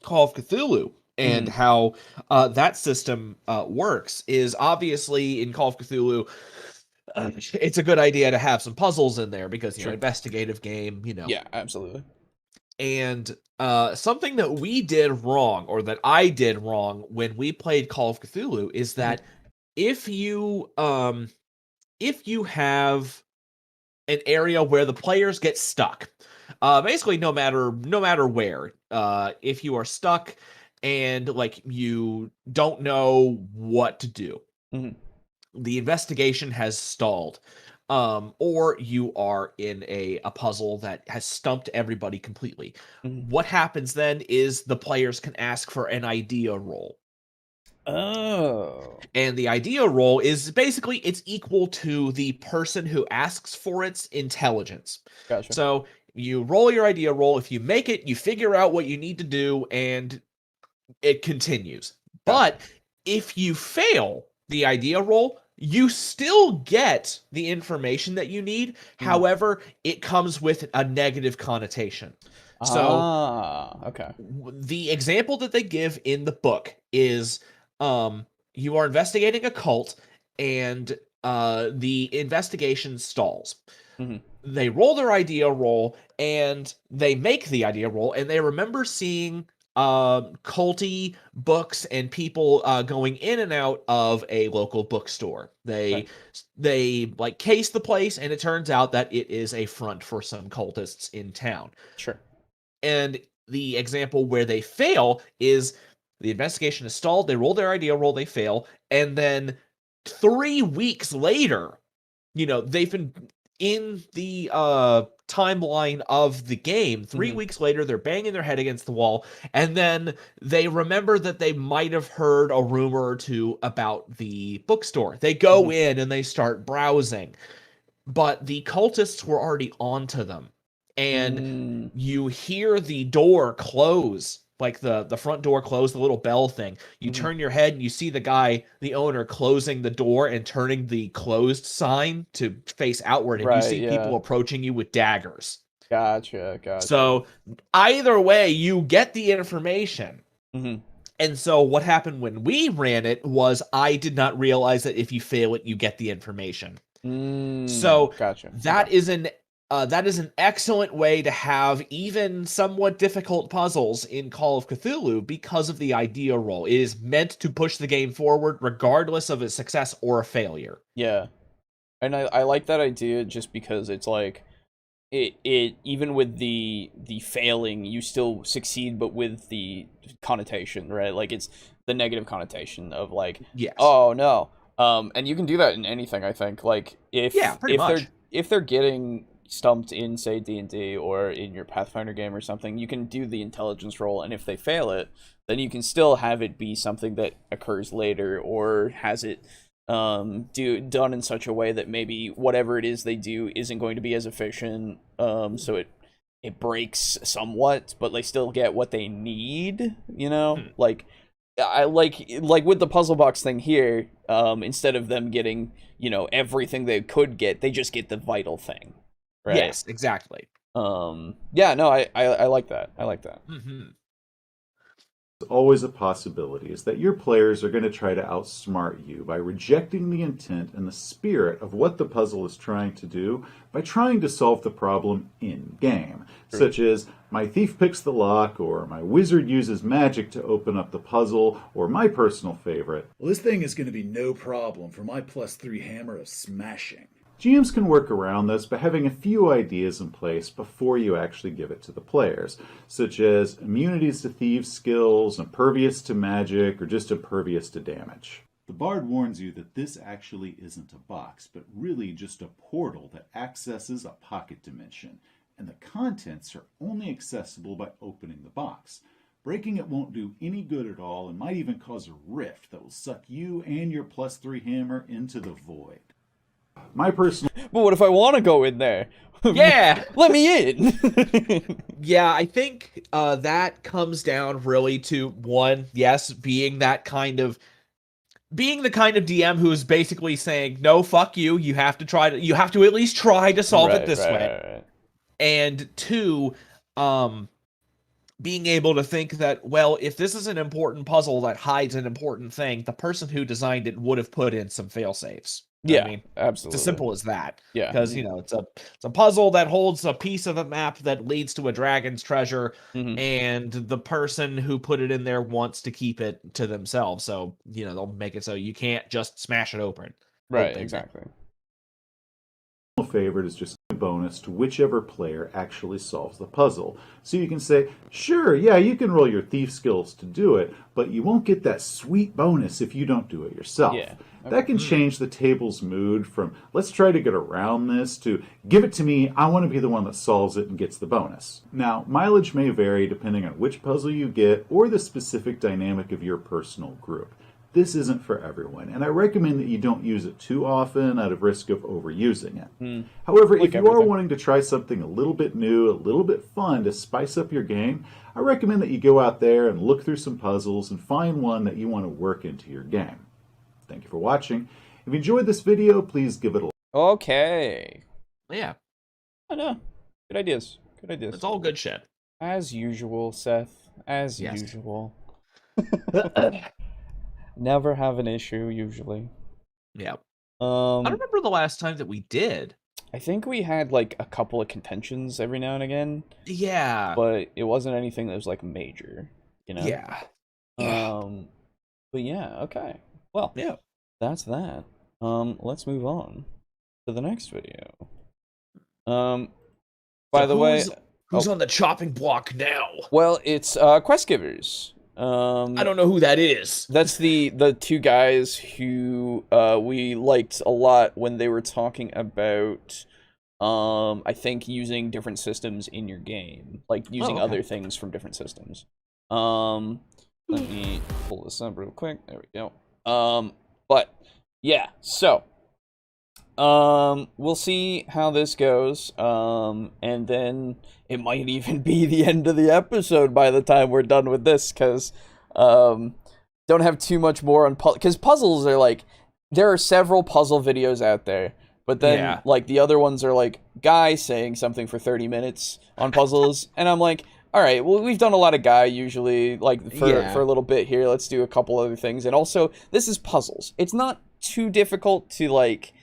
Call of Cthulhu and how that system works is obviously in Call of Cthulhu, it's a good idea to have some puzzles in there because, Sure. investigative game, Yeah, absolutely. And something that we did wrong, or that I did wrong when we played Call of Cthulhu, is that if you have an area where the players get stuck, basically no matter where, if you are stuck and like you don't know what to do, the investigation has stalled, or you are in a puzzle that has stumped everybody completely. What happens then is the players can ask for an idea roll. Oh. And the idea roll is basically it's equal to the person who asks for its intelligence. Gotcha. So you roll your idea roll. If you make it, you figure out what you need to do, and it continues. Gotcha. But if you fail the idea roll, you still get the information that you need. However, it comes with a negative connotation. So okay. the example that they give in the book is you are investigating a cult, and the investigation stalls. They roll their idea roll, and they make the idea roll, and they remember seeing culty books and people going in and out of a local bookstore. They like case the place, and it turns out that it is a front for some cultists in town. Sure. And the example where they fail is the investigation is stalled, they roll their idea roll, they fail, and then 3 weeks later, they've been in the timeline of the game. 3 weeks later, they're banging their head against the wall, and then they remember that they might have heard a rumor or two about the bookstore. They go in and they start browsing, but the cultists were already onto them. And you hear the door close, like the front door close, the little bell thing. You turn your head and you see the guy, the owner, closing the door and turning the closed sign to face outward. And you see people approaching you with daggers. Gotcha. So either way, you get the information. And so what happened when we ran it was I did not realize that if you fail it, you get the information. So gotcha. That is an excellent way to have even somewhat difficult puzzles in Call of Cthulhu because of the idea roll. It is meant to push the game forward regardless of a success or a failure. Yeah. And I like that idea just because it's like it even with the failing, you still succeed, but with the connotation, right? Like it's the negative connotation of like, yes. Oh no. And you can do that in anything, I think. Like if they're getting stumped in, say, D&D or in your Pathfinder game or something, you can do the intelligence roll, and if they fail it, then you can still have it be something that occurs later, or has it done in such a way that maybe whatever it is they do isn't going to be as efficient, so it breaks somewhat, but they still get what they need, like I like with the puzzle box thing here, instead of them getting everything they could get, they just get the vital thing. Right? Yes, exactly. Yeah, no, I like that. I like that. Always a possibility is that your players are going to try to outsmart you by rejecting the intent and the spirit of what the puzzle is trying to do by trying to solve the problem in-game. Such as, my thief picks the lock, or my wizard uses magic to open up the puzzle, or my personal favorite, well, this thing is going to be no problem for my +3 hammer of smashing. GMs can work around this by having a few ideas in place before you actually give it to the players, such as immunities to thieves' skills, impervious to magic, or just impervious to damage. The Bard warns you that this actually isn't a box, but really just a portal that accesses a pocket dimension, and the contents are only accessible by opening the box. Breaking it won't do any good at all and might even cause a rift that will suck you and your +3 hammer into the void. My personal... But what if I want to go in there? Yeah. Let me in. Yeah, I think that comes down really to one, yes, being the kind of DM who is basically saying, no, fuck you. You have to at least try to solve it this way. Right. And two, being able to think that, well, if this is an important puzzle that hides an important thing, the person who designed it would have put in some fail safes. Yeah, I mean, absolutely. it's as simple as that. Yeah. Because, it's a puzzle that holds a piece of a map that leads to a dragon's treasure, and the person who put it in there wants to keep it to themselves. So, they'll make it so you can't just smash it open. Right, exactly. Favorite is just a bonus to whichever player actually solves the puzzle. So you can say, sure, yeah, you can roll your thief skills to do it, but you won't get that sweet bonus if you don't do it yourself. Yeah. Okay. That can change the table's mood from, let's try to get around this, to, give it to me, I want to be the one that solves it and gets the bonus. Now, mileage may vary depending on which puzzle you get or the specific dynamic of your personal group. This isn't for everyone, and I recommend that you don't use it too often out of risk of overusing it. However, if you are wanting to try something a little bit new, a little bit fun to spice up your game, I recommend that you go out there and look through some puzzles and find one that you want to work into your game. Thank you for watching. If you enjoyed this video, please give it a like. Okay. Yeah. I know. Good ideas. It's all good shit. As usual, Seth. As Yes. usual. Never have an issue, usually. Yeah. I don't remember the last time that we did. I think we had, like, a couple of contentions every now and again. Yeah. But it wasn't anything that was, like, major, Yeah. But yeah, okay. Well, Yeah. that's that. Let's move on to the next video. By the way... Who's on the chopping block now? Well, it's Quest Givers. I don't know who that is. That's the two guys who we liked a lot when they were talking about I think using different systems in your game, like using other things from different systems. Let me pull this up real quick. There we go. But yeah, so we'll see how this goes. And then it might even be the end of the episode by the time we're done with this, because don't have too much more on because puzzles are like, there are several puzzle videos out there, but then like the other ones are like Guy saying something for 30 minutes on puzzles, and I'm like, all right, well, we've done a lot of Guy usually, like for a little bit here. Let's do a couple other things, and also this is puzzles. It's not too difficult to like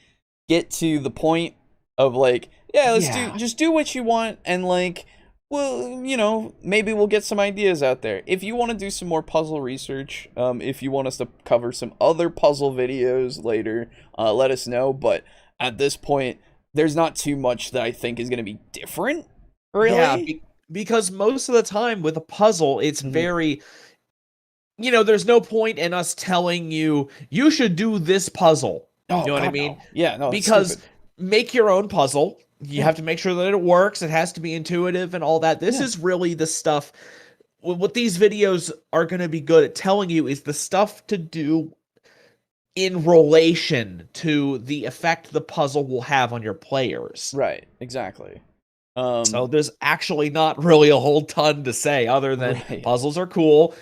get to the point of like, just do what you want, and like, well, maybe we'll get some ideas out there. If you want to do some more puzzle research, if you want us to cover some other puzzle videos later, let us know. But at this point, there's not too much that I think is going to be different, really. Yeah, because most of the time with a puzzle, it's very... there's no point in us telling you should do this puzzle. Oh, you know what I God, mean? no. Yeah, no, because stupid. Make your own puzzle. You have to make sure that it works. It has to be intuitive and all that. This is really the stuff. What these videos are going to be good at telling you is the stuff to do in relation to the effect the puzzle will have on your players. Right, exactly. So there's actually not really a whole ton to say other than puzzles are cool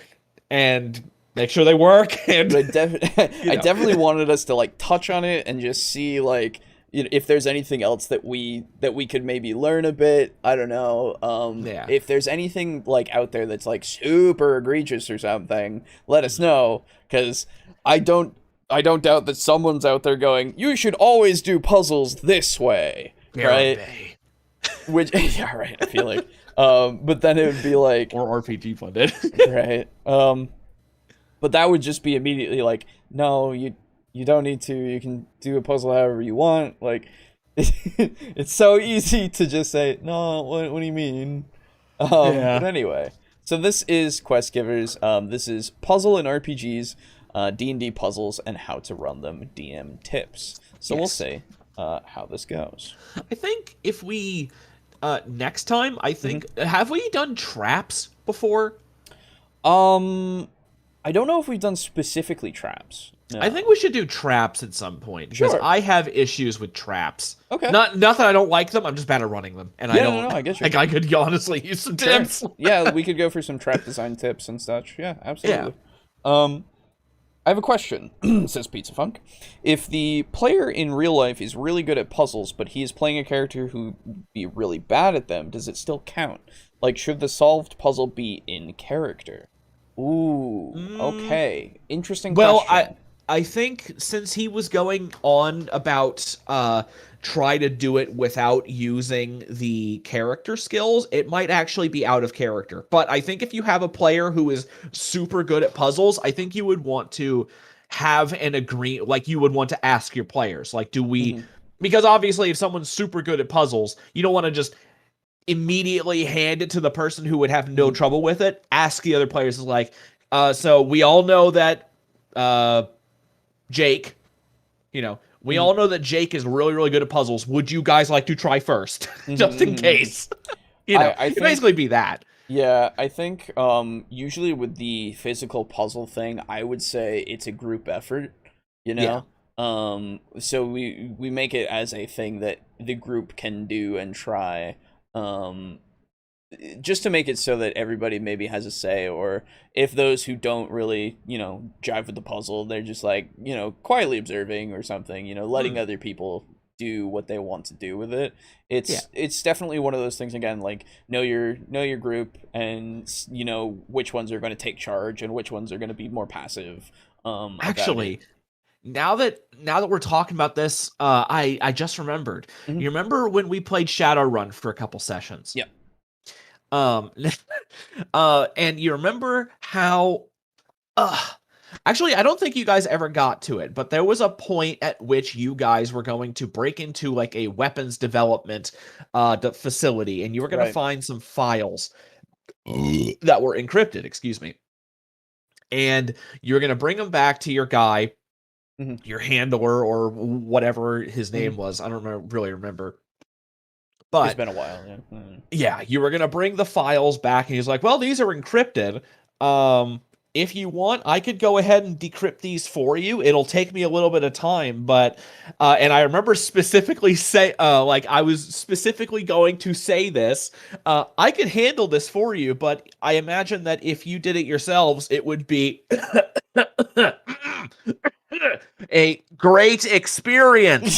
and make sure they work. And I definitely wanted us to like touch on it and just see like, if there's anything else that we could maybe learn a bit. I don't know. If there's anything like out there that's like super egregious or something, let us know, because I don't doubt that someone's out there going, you should always do puzzles this way, right? Which I feel like, but then it would be like, or RPG funded, right? But that would just be immediately like, no, you don't need to. You can do a puzzle however you want. Like, it's so easy to just say, no, what do you mean? But anyway, so this is Quest Givers. This is puzzle and RPGs, D&D puzzles, and how to run them, DM tips. So we'll see how this goes. I think if we, next time, have we done traps before? I don't know if we've done specifically traps. I think we should do traps at some point because I have issues with traps. Okay. Not that I don't like them. I'm just bad at running them, and I get you. Like I could honestly use some tips. Yeah, we could go for some trap design tips and such. Yeah, absolutely. Yeah. I have a question, says Pizza Funk. If the player in real life is really good at puzzles, but he is playing a character who would be really bad at them, does it still count? Like, should the solved puzzle be in character? Ooh, okay. Interesting question. Well, I think since he was going on about try to do it without using the character skills, it might actually be out of character. But I think if you have a player who is super good at puzzles, I think you would want to have an like you would want to ask your players, like, do we, because obviously if someone's super good at puzzles, you don't want to just immediately hand it to the person who would have no trouble with it. Ask the other players, like, so we all know that Jake, we all know that Jake is really, really good at puzzles. Would you guys like to try first? Just in case. I think, basically be that. Yeah, I think usually with the physical puzzle thing, I would say it's a group effort, Yeah. So we make it as a thing that the group can do and try. Just to make it so that everybody maybe has a say, or if those who don't really, jive with the puzzle, they're just like, quietly observing or something, letting other people do what they want to do with it. It's definitely one of those things, again, like know your group, and which ones are going to take charge and which ones are going to be more passive. Actually, now that we're talking about this, I just remembered. You remember when we played Shadowrun for a couple sessions? Yeah. And you remember how, actually, I don't think you guys ever got to it, but there was a point at which you guys were going to break into like a weapons development, facility, and you were going to find some files that were encrypted, excuse me. And you're going to bring them back to your guy, your handler, or whatever his name was. I don't really remember. But it's been a while, yeah. Yeah, you were gonna bring the files back, and he's like, "Well, these are encrypted. If you want, I could go ahead and decrypt these for you. It'll take me a little bit of time, but." And I remember specifically I was specifically going to say this. I could handle this for you, but I imagine that if you did it yourselves, it would be a great experience.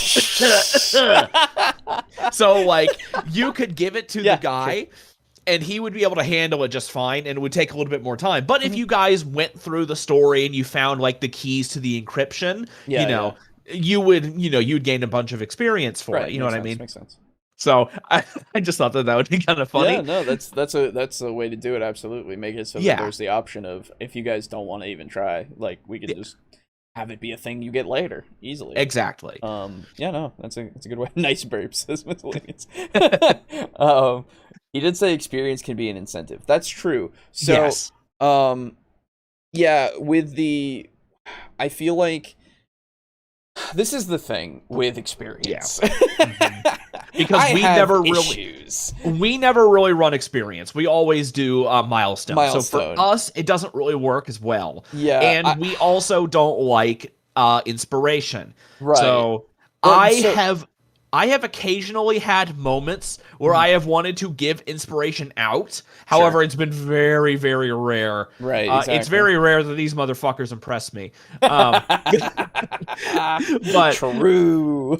So, like, you could give it to the guy, and he would be able to handle it just fine, and it would take a little bit more time. But if you guys went through the story and you found, like, the keys to the encryption, you would, you'd gain a bunch of experience for it. You know what I mean? Makes sense. So I just thought that would be kind of funny. Yeah, no, that's a way to do it. Absolutely, make it so that there's the option of, if you guys don't want to even try, like, we could just have it be a thing you get later easily. Exactly. Yeah, no, that's a good way. Nice burp, says Miscellaneous. He did say experience can be an incentive. That's true. So, yeah, I feel like this is the thing with experience. Because we never really run experience. We always do milestones. So for us, it doesn't really work as well. Yeah, and we also don't like inspiration. Right. So I have occasionally had moments where I have wanted to give inspiration out. However, it's been very, very rare. Right, exactly. It's very rare that these motherfuckers impress me. But true.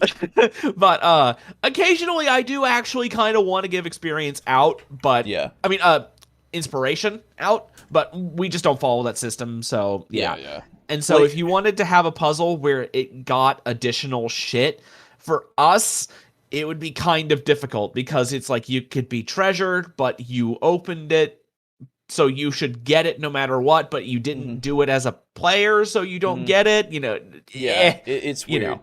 But occasionally I do actually kind of want to give experience out. But I mean, inspiration out. But we just don't follow that system. So yeah. And so if you wanted to have a puzzle where it got additional shit, for us, it would be kind of difficult because it's like you could be treasured, but you opened it, so you should get it no matter what, but you didn't do it as a player, so you don't get it, it's weird.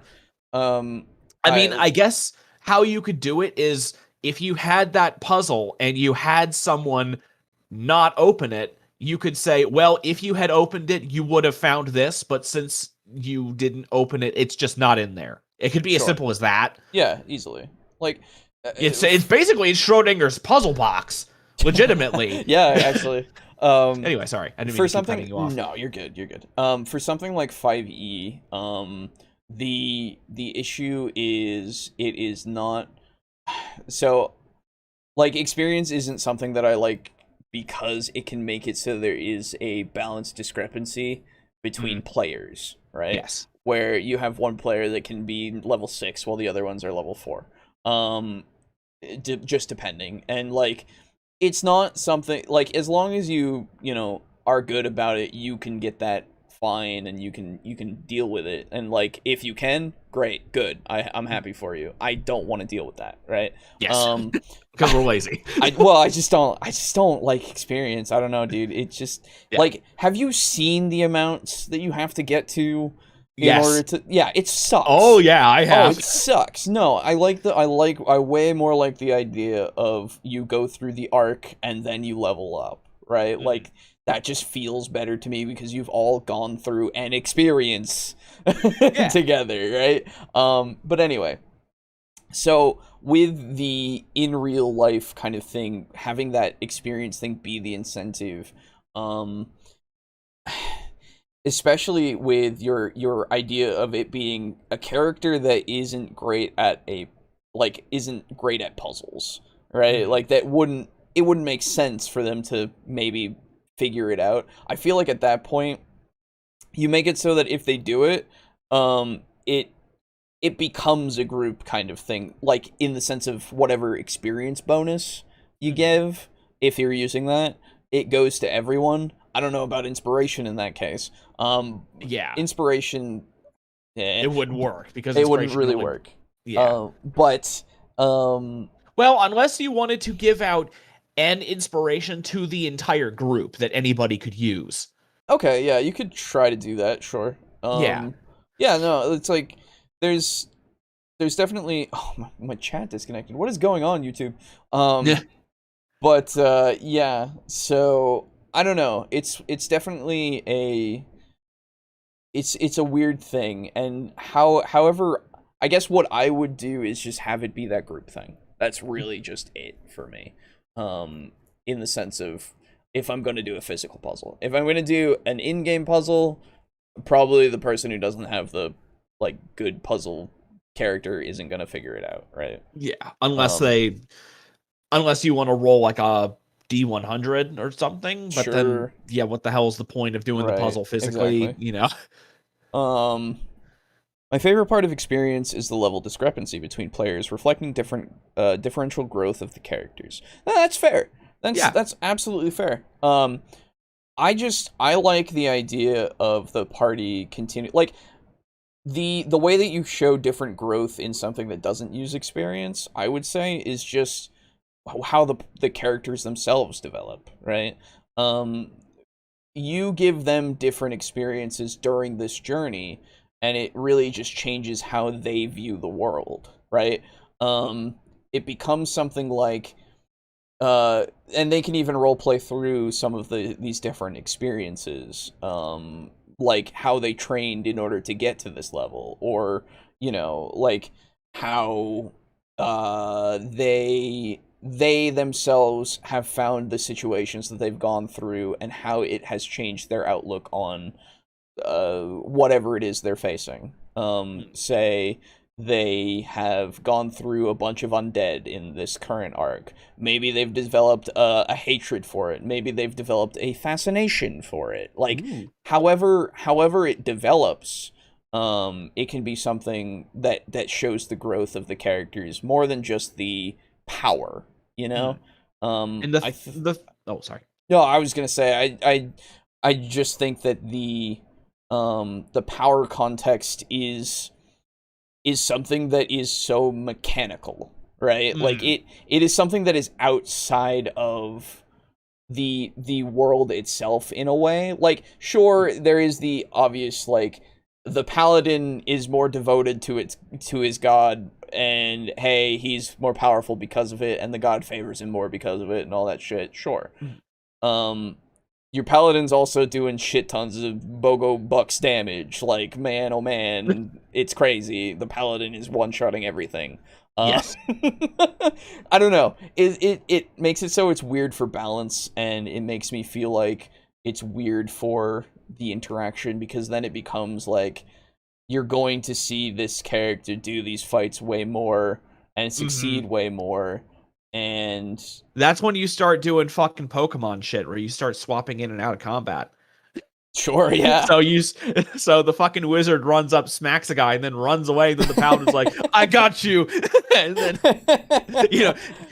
I guess how you could do it is if you had that puzzle and you had someone not open it, you could say, well, if you had opened it, you would have found this, but since you didn't open it, it's just not in there. It could be as simple as that. Yeah, easily. Like, it's basically Schrodinger's puzzle box, legitimately. Yeah, actually. Anyway, sorry, I didn't mean For to keep cutting something, you off. no, you're good. You're good. For something like 5e, the issue is it is not so like experience isn't something that I like because it can make it so there is a balance discrepancy between players, right? Yes. Where you have one player that can be level 6 while the other ones are level 4. Just depending. And like it's not something like as long as you know are good about it, you can get that fine and you can deal with it. And like if you can, great, good. I'm happy for you. I don't want to deal with that, right? Yes. Because we're lazy. I just don't like experience. I don't know, dude. It's just like, have you seen the amounts that you have to get to in order to? Yeah, it sucks. Oh yeah, I have. Oh, it sucks. No, I way more like the idea of you go through the arc and then you level up, right? Like that just feels better to me because you've all gone through an experience together, right? But anyway, so with the in real life kind of thing, having that experience thing be the incentive, especially with your idea of it being a character that isn't great at puzzles, right? Like it wouldn't make sense for them to maybe figure it out. I feel like at that point you make it so that if they do it, it becomes a group kind of thing, like in the sense of whatever experience bonus you give, if you're using that, it goes to everyone. I don't know about inspiration in that case. Inspiration, it wouldn't work because it wouldn't really work. But well, unless you wanted to give out an inspiration to the entire group that anybody could use. Okay, yeah, you could try to do that, sure. Yeah, no, it's like there's definitely my chat disconnected. What is going on, YouTube? But yeah, so I don't know. It's definitely it's a weird thing, and however, I guess what I would do is just have it be that group thing. That's really just it for me. In the sense of if I'm going to do a physical puzzle. If I'm going to do an in-game puzzle, probably the person who doesn't have the like good puzzle character isn't going to figure it out, right? Yeah, unless you want to roll like a D100 or something, but then what the hell is the point of doing the puzzle physically, exactly. My favorite part of experience is the level discrepancy between players, reflecting differential growth of the characters. That's fair. That's absolutely fair. I like the idea of the party continue, like the way that you show different growth in something that doesn't use experience, I would say, is just how the characters themselves develop, right? You give them different experiences during this journey, and it really just changes how they view the world, right? It becomes something like, and they can even roleplay through some of these different experiences, like how they trained in order to get to this level, or like how they themselves have found the situations that they've gone through and how it has changed their outlook on whatever it is they're facing. Say they have gone through a bunch of undead in this current arc. Maybe they've developed a hatred for it. Maybe they've developed a fascination for it. Like, however it develops, it can be something that shows the growth of the characters more than just the power, and sorry. No, I was gonna say I just think that the power context is something that is so mechanical, right? Like it is something that is outside of the world itself in a way. Like, sure, there is the obvious, like, the paladin is more devoted to his god, and hey, he's more powerful because of it, and the god favors him more because of it, and all that shit. Sure. Your paladin's also doing shit tons of BOGO bucks damage. Like, man, oh man, it's crazy. The paladin is one-shotting everything. Yes. I don't know. It makes it so it's weird for balance, and it makes me feel like it's weird for the interaction, because then it becomes like you're going to see this character do these fights way more and succeed way more, and That's when you start doing fucking Pokemon shit, where you start swapping in and out of combat. sure, yeah. So the fucking wizard runs up, smacks a guy, and then runs away. Then the paladin's like, "I got you," and then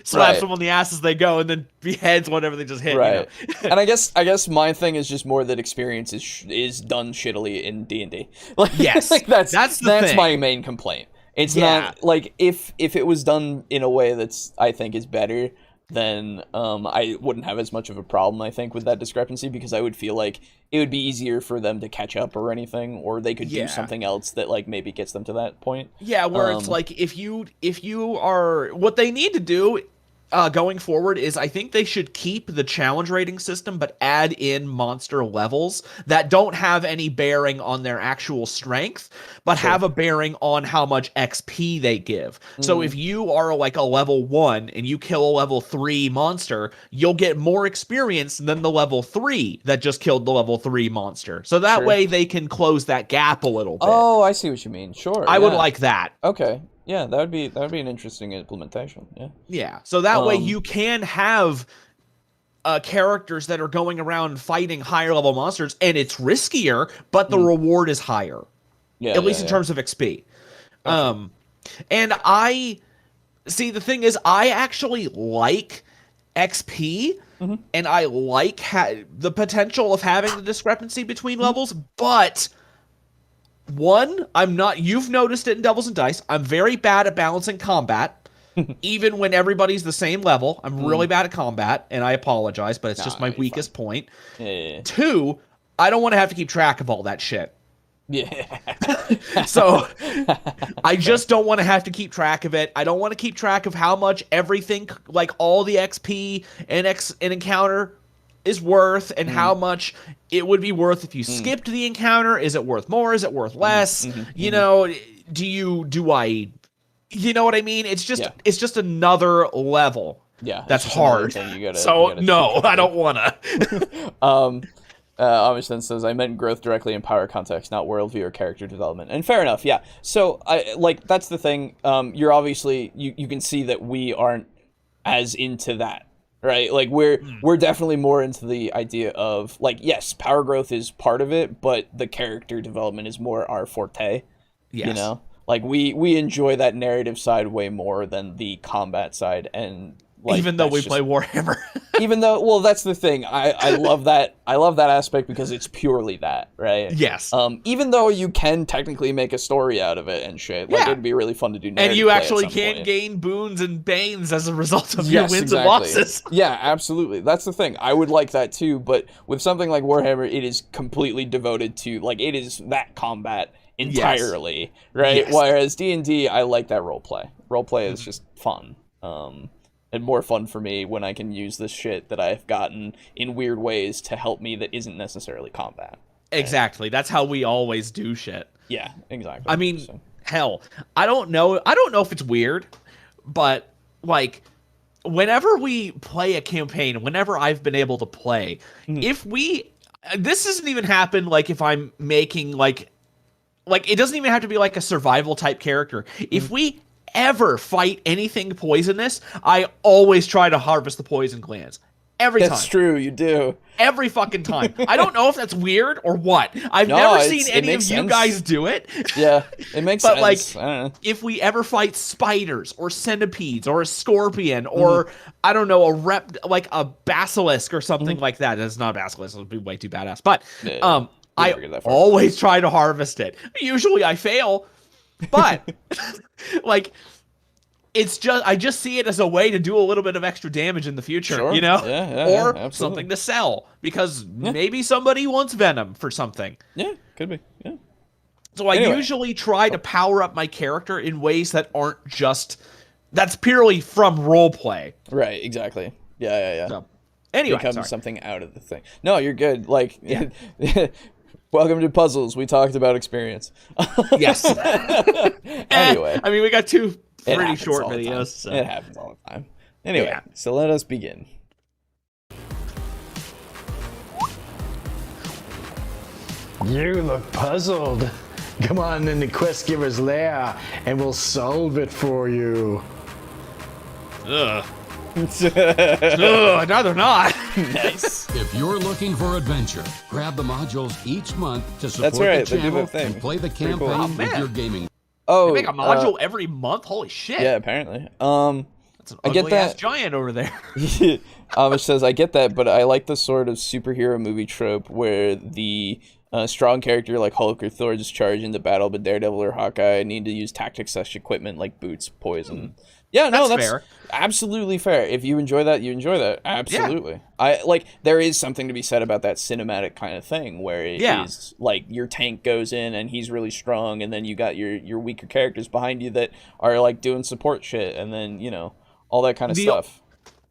slaps Right. them on the ass as they go, and then beheads whatever they just hit. Right. And I guess my thing is just more that experience is done shittily in D&D. Like, Yes. like that's the thing. my main complaint. It's not like if it was done in a way that's I think is better, then I wouldn't have as much of a problem, I think, with that discrepancy, because I would feel like it would be easier for them to catch up or anything, or they could do something else that like maybe gets them to that point. Yeah, where it's like if you are, what they need to do going forward is, I think they should keep the challenge rating system, but add in monster levels that don't have any bearing on their actual strength, but have a bearing on how much XP they give. So if you are like a level 1 and you kill a level 3 monster, you'll get more experience than the level 3 that just killed the level 3 monster. So that way they can close that gap a little bit. Oh, I see what you mean. Sure. I would like that. Okay. Yeah, that would be an interesting implementation. Yeah. Yeah. So that way you can have characters that are going around fighting higher level monsters, and it's riskier, but the reward is higher. Yeah. At least in terms of XP. And I see, the thing is, I actually like XP, and I like the potential of having the discrepancy between levels, but one, you've noticed it in Devils and Dice, I'm very bad at balancing combat. Even when everybody's the same level, I'm really bad at combat, and I apologize, but it's just my weakest point. Yeah. Two, I don't want to have to keep track of all that shit. Yeah. So I just don't want to have to keep track of it. I don't want to keep track of how much everything, like all the XP and an encounter is worth, and how much it would be worth if you skipped the encounter. Is it worth more? Is it worth less? You know, do I, you know what I mean? It's just another level. Yeah. That's hard. You gotta no, I don't wanna. Amish then says, I meant growth directly in power context, not worldview or character development. And fair enough, yeah. So, that's the thing. You're obviously, you can see that we aren't as into that, right? Like, we're definitely more into the idea of, like, yes, power growth is part of it, but the character development is more our forte, you know? Like, we enjoy that narrative side way more than the combat side, and... Like, even though we play Warhammer. Even though, well, that's the thing. I love that. I love that aspect because it's purely that, right? Yes. Even though you can technically make a story out of it and shit, like it'd be really fun to do. And you play actually at some can point. gain boons and banes as a result of your wins exactly. and losses. Yeah, absolutely. That's the thing. I would like that too, but with something like Warhammer, it is completely devoted to, like, it is that combat entirely, right? Yes. Whereas D&D, I like that roleplay. Roleplay is just fun. And more fun for me when I can use this shit that I've gotten in weird ways to help me that isn't necessarily combat. Exactly. That's how we always do shit. Yeah, exactly. I mean, hell, I don't know if it's weird, but, like, whenever we play a campaign, whenever I've been able to play, this doesn't even happen, like, if I'm making, like, it doesn't even have to be, like, a survival type character. If we ever fight anything poisonous, I always try to harvest the poison glands. Every time. That's true, you do. Every fucking time. I don't know if that's weird or what. I've never seen any of you guys do it. Yeah, it makes but sense. But, I don't know. if we ever fight spiders or centipedes or a scorpion or, I don't know, like a basilisk or something like that. It's not a basilisk. It would be way too badass. But I always try to harvest it. Usually I fail. But, like, I just see it as a way to do a little bit of extra damage in the future, you know? Yeah, something to sell, because maybe somebody wants venom for something. Yeah, could be, yeah. So I usually try to power up my character in ways that aren't that's purely from roleplay. Right, exactly. Yeah. So, anyway, becomes something out of the thing. No, you're good. Like... Welcome to puzzles. We talked about experience. Yes. Anyway. I mean, we got two pretty happens short all the time. videos. So. It happens all the time. Anyway, Yeah. so let us begin. You look puzzled. Come on in the quest giver's lair and we'll solve it for you. Ugh. Ugh, no, they're not. Nice. If you're looking for adventure, grab the modules each month to support That's right, the they do channel that thing. and play the Pretty cool. campaign Oh, with man. your gaming. Oh, They make a module every month? Holy shit. yeah, apparently. That's an I get ugly-ass that. giant over there. Amish says, I get that, but I like the sort of superhero movie trope where the strong character like Hulk or Thor just charge into battle, but Daredevil or Hawkeye need to use tactics/equipment like boots, poison. Yeah, no, that's fair. absolutely fair. If you enjoy that, you enjoy that. Absolutely. I like there is something to be said about that cinematic kind of thing where it is like your tank goes in and he's really strong, and then you got your weaker characters behind you that are like doing support shit, and then, you know, all that kind of stuff.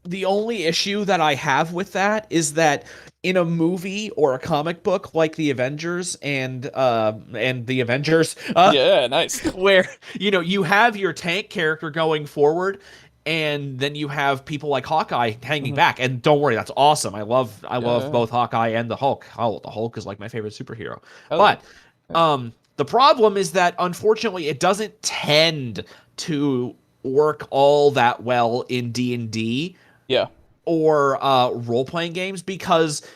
The only issue that I have with that is that in a movie or a comic book like the Avengers and the Avengers, Yeah, nice. where you have your tank character going forward, and then you have people like Hawkeye hanging back. And don't worry, that's awesome. I love both Hawkeye and the Hulk. Oh, the Hulk is like my favorite superhero. But the problem is that unfortunately it doesn't tend to work all that well in D&D. Yeah. Or role-playing games, because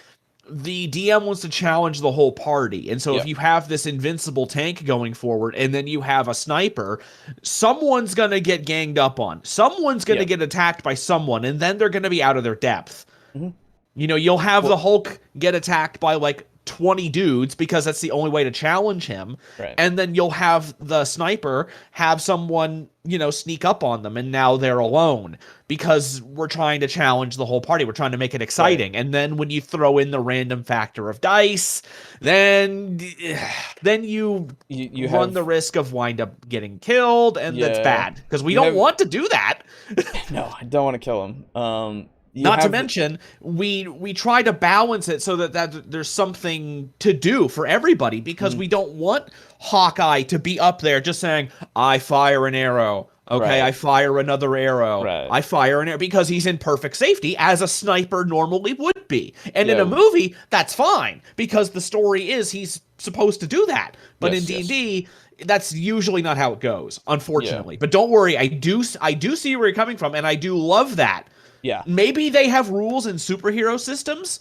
the DM wants to challenge the whole party. And so if you have this invincible tank going forward and then you have a sniper, someone's going to get ganged up on. Someone's going to get attacked by someone, and then they're going to be out of their depth. You'll have the Hulk get attacked by like 20 dudes because that's the only way to challenge him. Right. And then you'll have the sniper have someone, sneak up on them, and now they're alone because we're trying to challenge the whole party. We're trying to make it exciting. Right. And then when you throw in the random factor of dice, then you run the risk of wind up getting killed, and that's bad because we don't want to do that. No, I don't want to kill him. Not to mention, we try to balance it so that there's something to do for everybody, because we don't want Hawkeye to be up there just saying, I fire an arrow. Okay, I fire another arrow. I fire an arrow, because he's in perfect safety, as a sniper normally would be. And in a movie, that's fine, because the story is he's supposed to do that. But in D&D, that's usually not how it goes, unfortunately. But don't worry, I do see where you're coming from, and I do love that. Yeah. Maybe they have rules in superhero systems,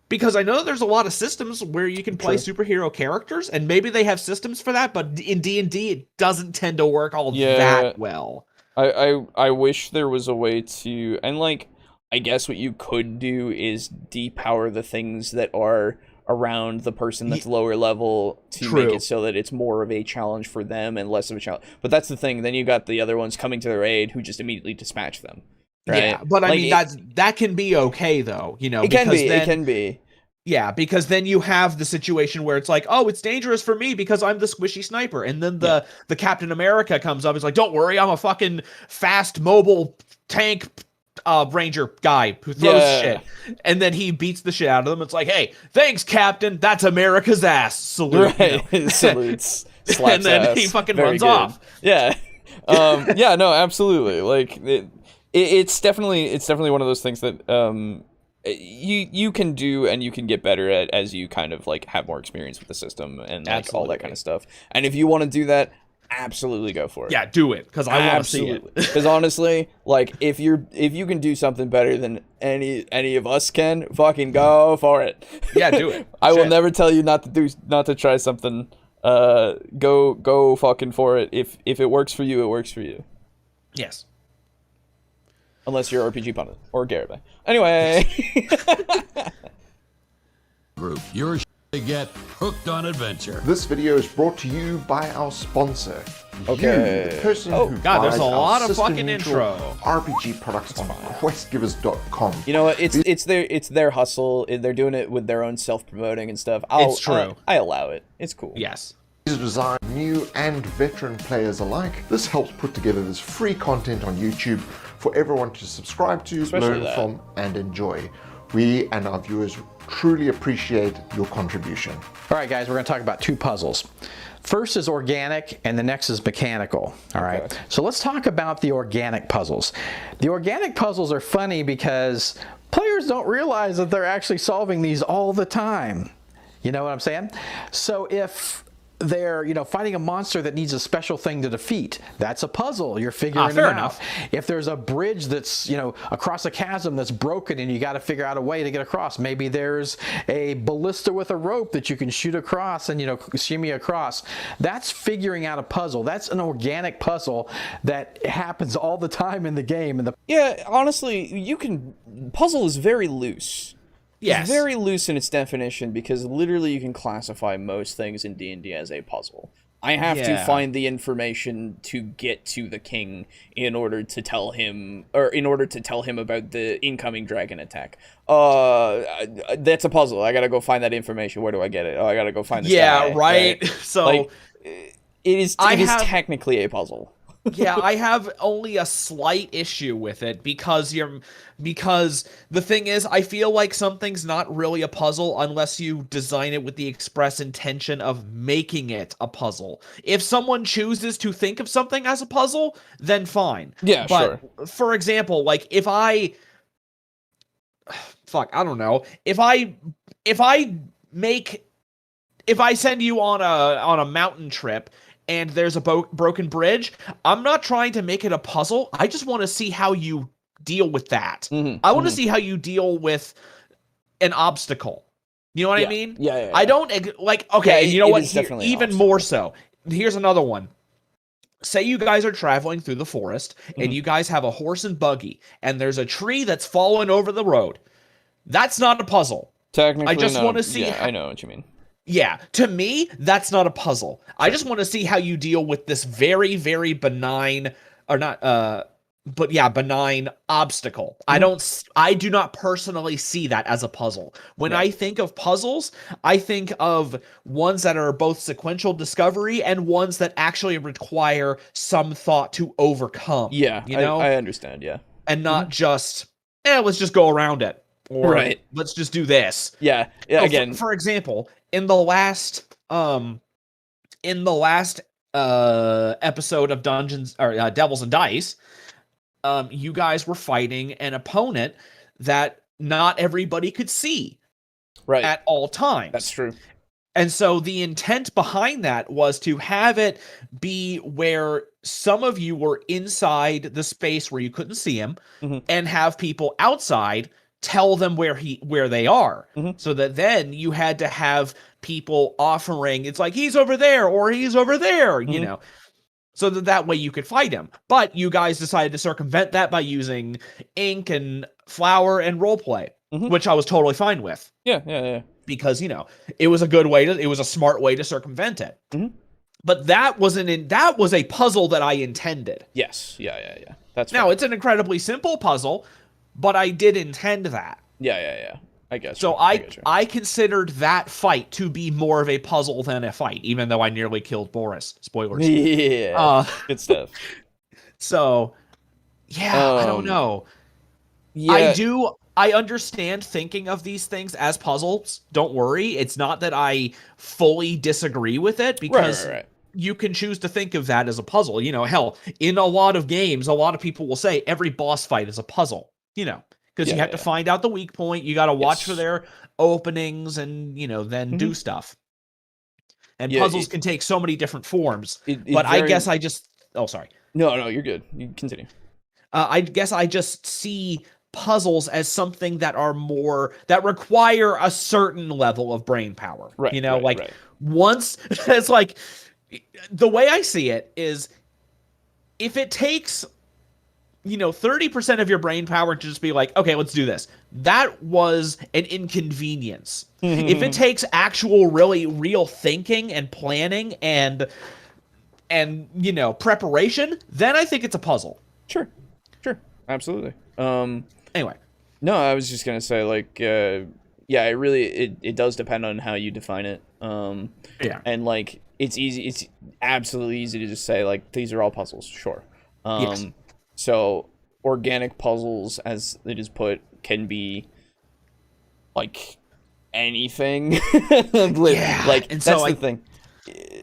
because I know there's a lot of systems where you can play superhero characters, and maybe they have systems for that, but in D&D it doesn't tend to work all that well. I wish there was a way to, and like, I guess what you could do is depower the things that are around the person that's lower level to make it so that it's more of a challenge for them and less of a challenge. But that's the thing, then you got the other ones coming to their aid who just immediately dispatch them. Right? Yeah, but I mean, that can be okay, though, it can be. Yeah, because then you have the situation where it's like, oh, it's dangerous for me because I'm the squishy sniper. And then the Captain America comes up, is like, don't worry, I'm a fucking fast, mobile tank ranger guy who throws shit. And then he beats the shit out of them. It's like, hey, thanks, Captain. That's America's ass. Salute. Right. Salutes. Slaps and then ass. he fucking Very runs good. off. Yeah. Yeah, no, absolutely. Like, it's definitely one of those things that you can do and you can get better at as you kind of like have more experience with the system and like all that kind of stuff. And if you want to do that, absolutely go for it. Yeah, do it, because I want to see it. Because honestly, like if you can do something better than any of us can, fucking go for it. Yeah, do it. I will never tell you not to try something. Go fucking for it. If it works for you, it works for you. Yes. Unless you're RPG Pundit or Garibay. Anyway. Group, you're to get hooked on adventure. This video is brought to you by our sponsor. Okay. You, the person who God, there's buys a lot our of fucking system-neutral intro. RPG products on questgivers.com. You know what? It's their hustle. They're doing it with their own self-promoting and stuff. It's true. I allow it. It's cool. Yes. These are designed for new and veteran players alike. This helps put together this free content on YouTube for everyone to subscribe to, Especially learn from, and enjoy. We and our viewers truly appreciate your contribution. All right, guys, we're going to talk about two puzzles. First is organic, and the next is mechanical. All right. Okay. So let's talk about the organic puzzles. The organic puzzles are funny because players don't realize that they're actually solving these all the time. You know what I'm saying? So if they're, fighting a monster that needs a special thing to defeat, that's a puzzle. You're figuring it fair out. enough. If there's a bridge that's, across a chasm that's broken and you got to figure out a way to get across, maybe there's a ballista with a rope that you can shoot across and, shimmy across. That's figuring out a puzzle. That's an organic puzzle that happens all the time in the game. Yeah, honestly, puzzle is very loose. Yes. It's very loose in its definition because literally you can classify most things in D&D as a puzzle. I have to find the information to get to the king in order to tell him about the incoming dragon attack. That's a puzzle. I gotta go find that information. Where do I get it? Oh, I gotta go find this guy. Right. So it is technically a puzzle. yeah, I have only a slight issue with it because the thing is, I feel like something's not really a puzzle unless you design it with the express intention of making it a puzzle. If someone chooses to think of something as a puzzle, then fine. Yeah, but sure. For example, like if I don't know. If I send you on a mountain trip and there's a broken bridge, I'm not trying to make it a puzzle. I just want to see how you deal with that. I want to see how you deal with an obstacle. You know what I mean? Yeah. I don't okay, you know what? Even more so. Here's another one. Say you guys are traveling through the forest and you guys have a horse and buggy and there's a tree that's fallen over the road. That's not a puzzle. Technically, I just no. want to see. Yeah, I know what you mean. Yeah, to me, that's not a puzzle. I just want to see how you deal with this very, very benign, benign obstacle. I do not personally see that as a puzzle. When I think of puzzles, I think of ones that are both sequential discovery and ones that actually require some thought to overcome. Yeah, I understand, yeah. And not just, let's just go around it. Or let's just do this. Yeah, again. For example, in the last episode of Dungeons or Devils and Dice, you guys were fighting an opponent that not everybody could see at all times. That's true. And so the intent behind that was to have it be where some of you were inside the space where you couldn't see him, and have people outside tell them where they are, so that then you had to have people offering, it's like, he's over there or he's over there, so that way you could fight him. But you guys decided to circumvent that by using ink and flour and roleplay, which I was totally fine with. Yeah. Because, it was a smart way to circumvent it. But that was a puzzle that I intended. Yes. Yeah. That's now, fair. it's an incredibly simple puzzle, but I did intend that. Yeah. I guess. So I considered that fight to be more of a puzzle than a fight, even though I nearly killed Boris. Spoilers. Yeah. Good stuff. So, I don't know. Yeah. I understand thinking of these things as puzzles. Don't worry. It's not that I fully disagree with it, because you can choose to think of that as a puzzle. Hell, in a lot of games, a lot of people will say every boss fight is a puzzle. Because you have to find out the weak point. You got to watch for their openings and, then do stuff. And puzzles can take so many different forms. I guess I just... Oh, sorry. No, you're good. You continue. I guess I just see puzzles as something that that require a certain level of brain power. Once... It's like... The way I see it is, if it takes... 30% of your brain power to just be like, okay, let's do this. That was an inconvenience. If it takes actual, really real thinking and planning and preparation, then I think it's a puzzle. Sure. Absolutely. Anyway. No, I was just going to say, it does depend on how you define it. And, it's absolutely easy to just say, these are all puzzles. Sure. So organic puzzles, as it is put, can be like anything. Like and that's so the thing.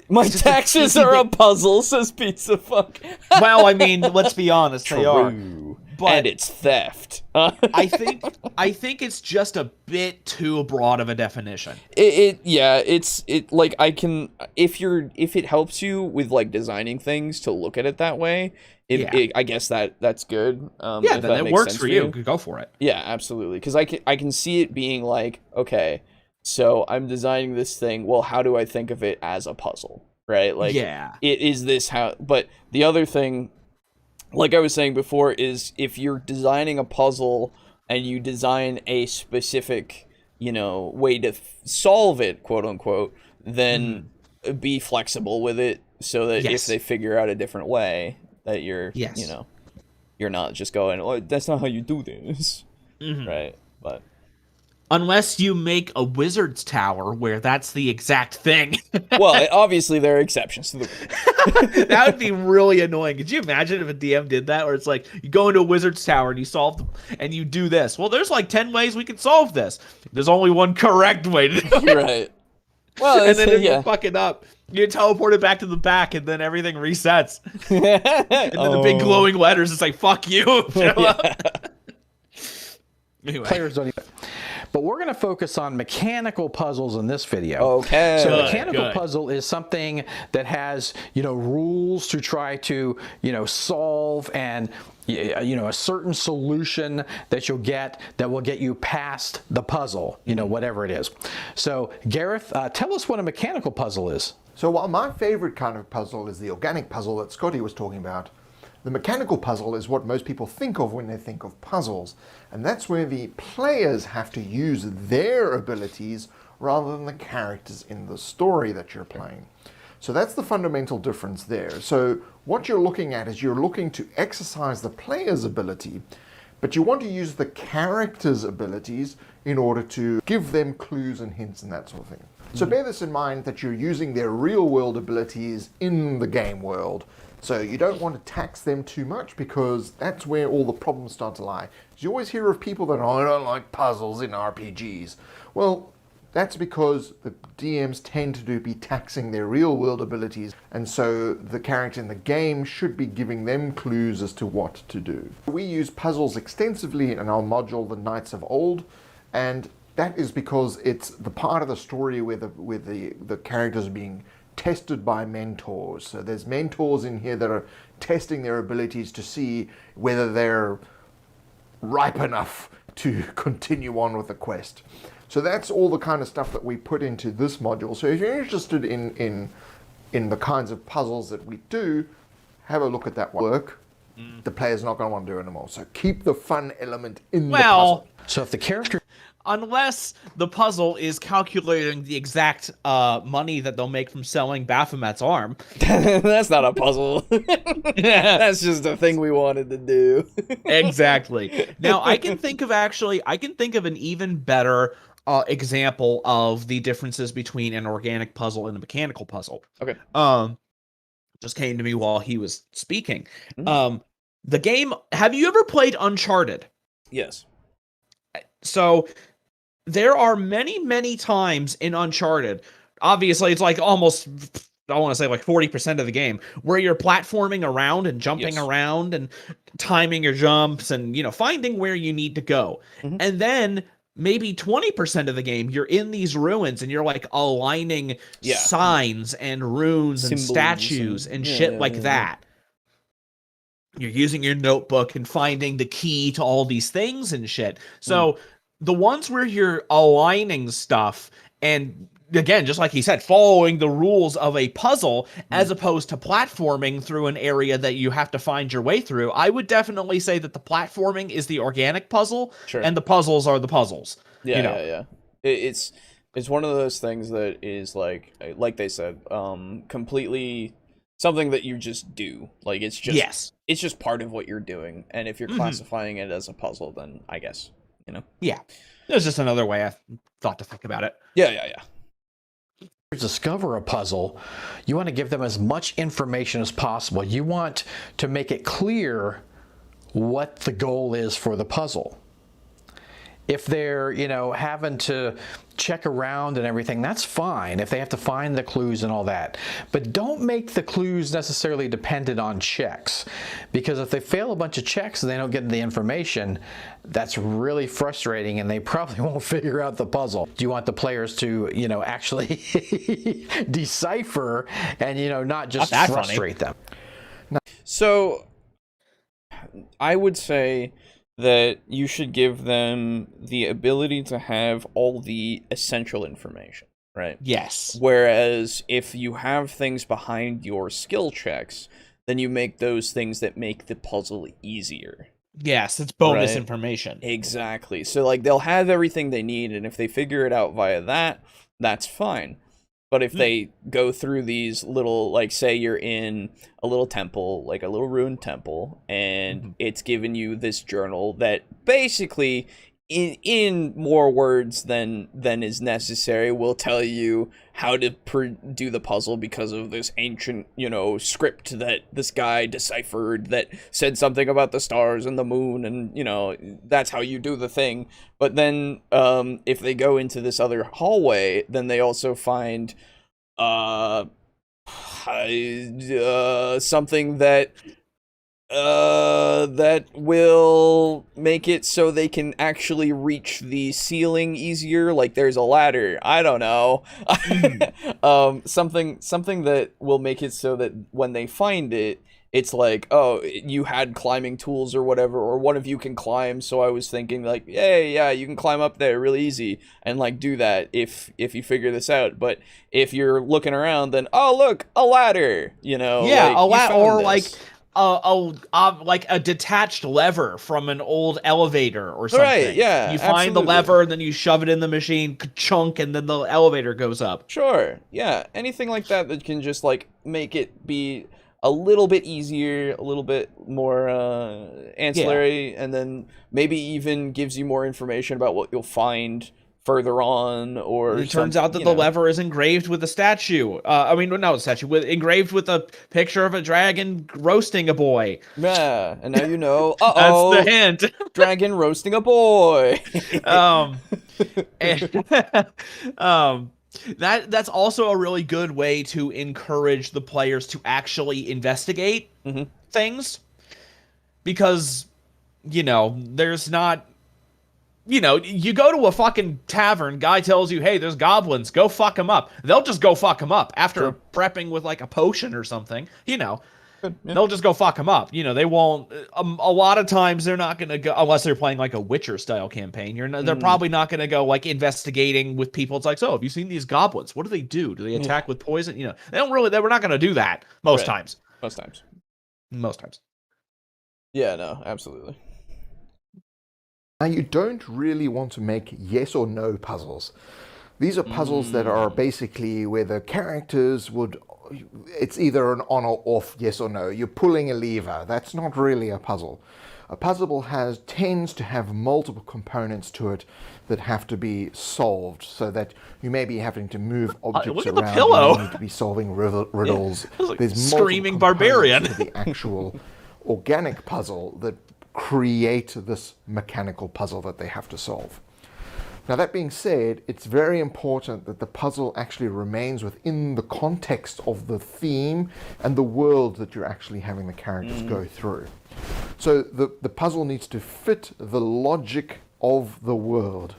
My taxes are a puzzle, says Pizza Fuck. Well, I mean, let's be honest, they are. True. But And it's theft. I think it's just a bit too broad of a definition. It's like I can if it helps you with like designing things to look at it that way, I guess that's good. Yeah, if then that it makes works sense for you. Go for it. Yeah, absolutely. Because I can see it being like, okay, so I'm designing this thing. Well, how do I think of it as a puzzle, right? Like, is this how? But the other thing, like I was saying before, is if you're designing a puzzle and you design a specific, way to solve it, quote unquote, then be flexible with it so that if they figure out a different way, that you're, you're not just going, oh, that's not how you do this, right? But unless you make a wizard's tower where that's the exact thing. Well, obviously there are exceptions to the rule. That would be really annoying. Could you imagine if a DM did that, where it's like you go into a wizard's tower and you solve and you do this? Well, there's like 10 ways we can solve this. There's only one correct way to do it. Right. Well, and then if you fuck it up, you teleport it back to the back, and then everything resets. And then the big glowing letters is like "fuck you." Anyway. Players don't even. But we're going to focus on mechanical puzzles in this video. Okay. So mechanical puzzle is something that has, rules to try to, solve and, a certain solution that you'll get that will get you past the puzzle, whatever it is. So Gareth, tell us what a mechanical puzzle is. So while my favorite kind of puzzle is the organic puzzle that Scotty was talking about, the mechanical puzzle is what most people think of when they think of puzzles, and that's where the players have to use their abilities rather than the characters in the story that you're playing. So that's the fundamental difference there. So what you're looking at is you're looking to exercise the player's ability, but you want to use the character's abilities in order to give them clues and hints and that sort of thing. So bear this in mind, that you're using their real-world abilities in the game world. So you don't want to tax them too much, because that's where all the problems start to lie. You always hear of people that, I don't like puzzles in RPGs. Well, that's because the DMs tend to be taxing their real-world abilities, and so the character in the game should be giving them clues as to what to do. We use puzzles extensively in our module, The Knights of Old, and that is because it's the part of the story where the characters are being tested by mentors. So there's mentors in here that are testing their abilities to see whether they're ripe enough to continue on with the quest. So that's all the kind of stuff that we put into this module. So if you're interested in the kinds of puzzles that we do, have a look at that work. The player's not going to want to do it anymore. So keep the fun element in the puzzle. So if the character... Unless the puzzle is calculating the exact money that they'll make from selling Baphomet's arm. That's not a puzzle. That's just a thing we wanted to do. Exactly. Now, I can think of an even better example of the differences between an organic puzzle and a mechanical puzzle. Okay. Just came to me while he was speaking. The game, have you ever played Uncharted? Yes. So there are many, many times in Uncharted, obviously it's like almost, I want to say like 40% of the game, where you're platforming around and jumping around and timing your jumps and, finding where you need to go. And then maybe 20% of the game, you're in these ruins and you're like aligning signs and runes and statues and shit like that. You're using your notebook and finding the key to all these things and shit. So the ones where you're aligning stuff and, again, just like he said, following the rules of a puzzle as opposed to platforming through an area that you have to find your way through, I would definitely say that the platforming is the organic puzzle and the puzzles are the puzzles. Yeah. It's one of those things that is like they said, completely something that you just do. Like it's just part of what you're doing. And if you're classifying it as a puzzle, then I guess, Yeah. There's just another way I thought to think about it. Yeah. Discover a puzzle, you want to give them as much information as possible. You want to make it clear what the goal is for the puzzle. if they're, having to check around and everything, that's fine if they have to find the clues and all that. But don't make the clues necessarily dependent on checks, because if they fail a bunch of checks and they don't get the information, that's really frustrating and they probably won't figure out the puzzle. Do you want the players to, actually decipher and, not just frustrate them? So I would say that you should give them the ability to have all the essential information, right? Yes. Whereas if you have things behind your skill checks, then you make those things that make the puzzle easier. Yes, it's bonus Right? information. Exactly. So, like, they'll have everything they need, and if they figure it out via that, that's fine. But if they go through these little, like, say you're in a little temple, like a little ruined temple, and it's given you this journal that basically, in more words than is necessary, will tell you how to do the puzzle because of this ancient, script that this guy deciphered that said something about the stars and the moon, and, that's how you do the thing. But then, if they go into this other hallway, then they also find, something that will make it so they can actually reach the ceiling easier. Like there's a ladder. I don't know. Something that will make it so that when they find it, it's like, oh, you had climbing tools or whatever, or one of you can climb. So I was thinking like, hey, yeah, you can climb up there really easy and like do that if you figure this out. But if you're looking around, then oh look, a ladder. Yeah, like, a ladder, or this. like a detached lever from an old elevator or something. Right, yeah, You find the absolutely. lever, and then you shove it in the machine, chunk, and then the elevator goes up. Sure, yeah, anything like that can just like make it be a little bit easier, a little bit more ancillary, and then maybe even gives you more information about what you'll find further on, or It turns out that the lever is engraved with a statue. Not a statue, engraved with a picture of a dragon roasting a boy. Yeah, and now you know. Uh-oh, That's the hint. dragon roasting a boy. That's also a really good way to encourage the players to actually investigate things, because there's not. You go to a fucking tavern, guy tells you, hey, there's goblins, go fuck them up. They'll just go fuck them up after prepping with like a potion or something, They'll just go fuck them up. They won't, a lot of times they're not going to go, unless they're playing like a Witcher style campaign. They're probably not going to go like investigating with people. It's like, so have you seen these goblins? What do they do? Do they attack with poison? They we're not going to do that most times. Most times. Yeah, no, absolutely. Now, you don't really want to make yes or no puzzles. These are puzzles that are basically where the characters it's either an on or off, yes or no. You're pulling a lever. That's not really a puzzle. A puzzle tends to have multiple components to it that have to be solved, so that you may be having to move objects look at around. the pillow. You need to be solving riddles. Like There's screaming multiple barbarian. components to the actual organic puzzle that create this mechanical puzzle that they have to solve. Now, that being said, it's very important that the puzzle actually remains within the context of the theme and the world that you're actually having the characters go through. So the puzzle needs to fit the logic of the world.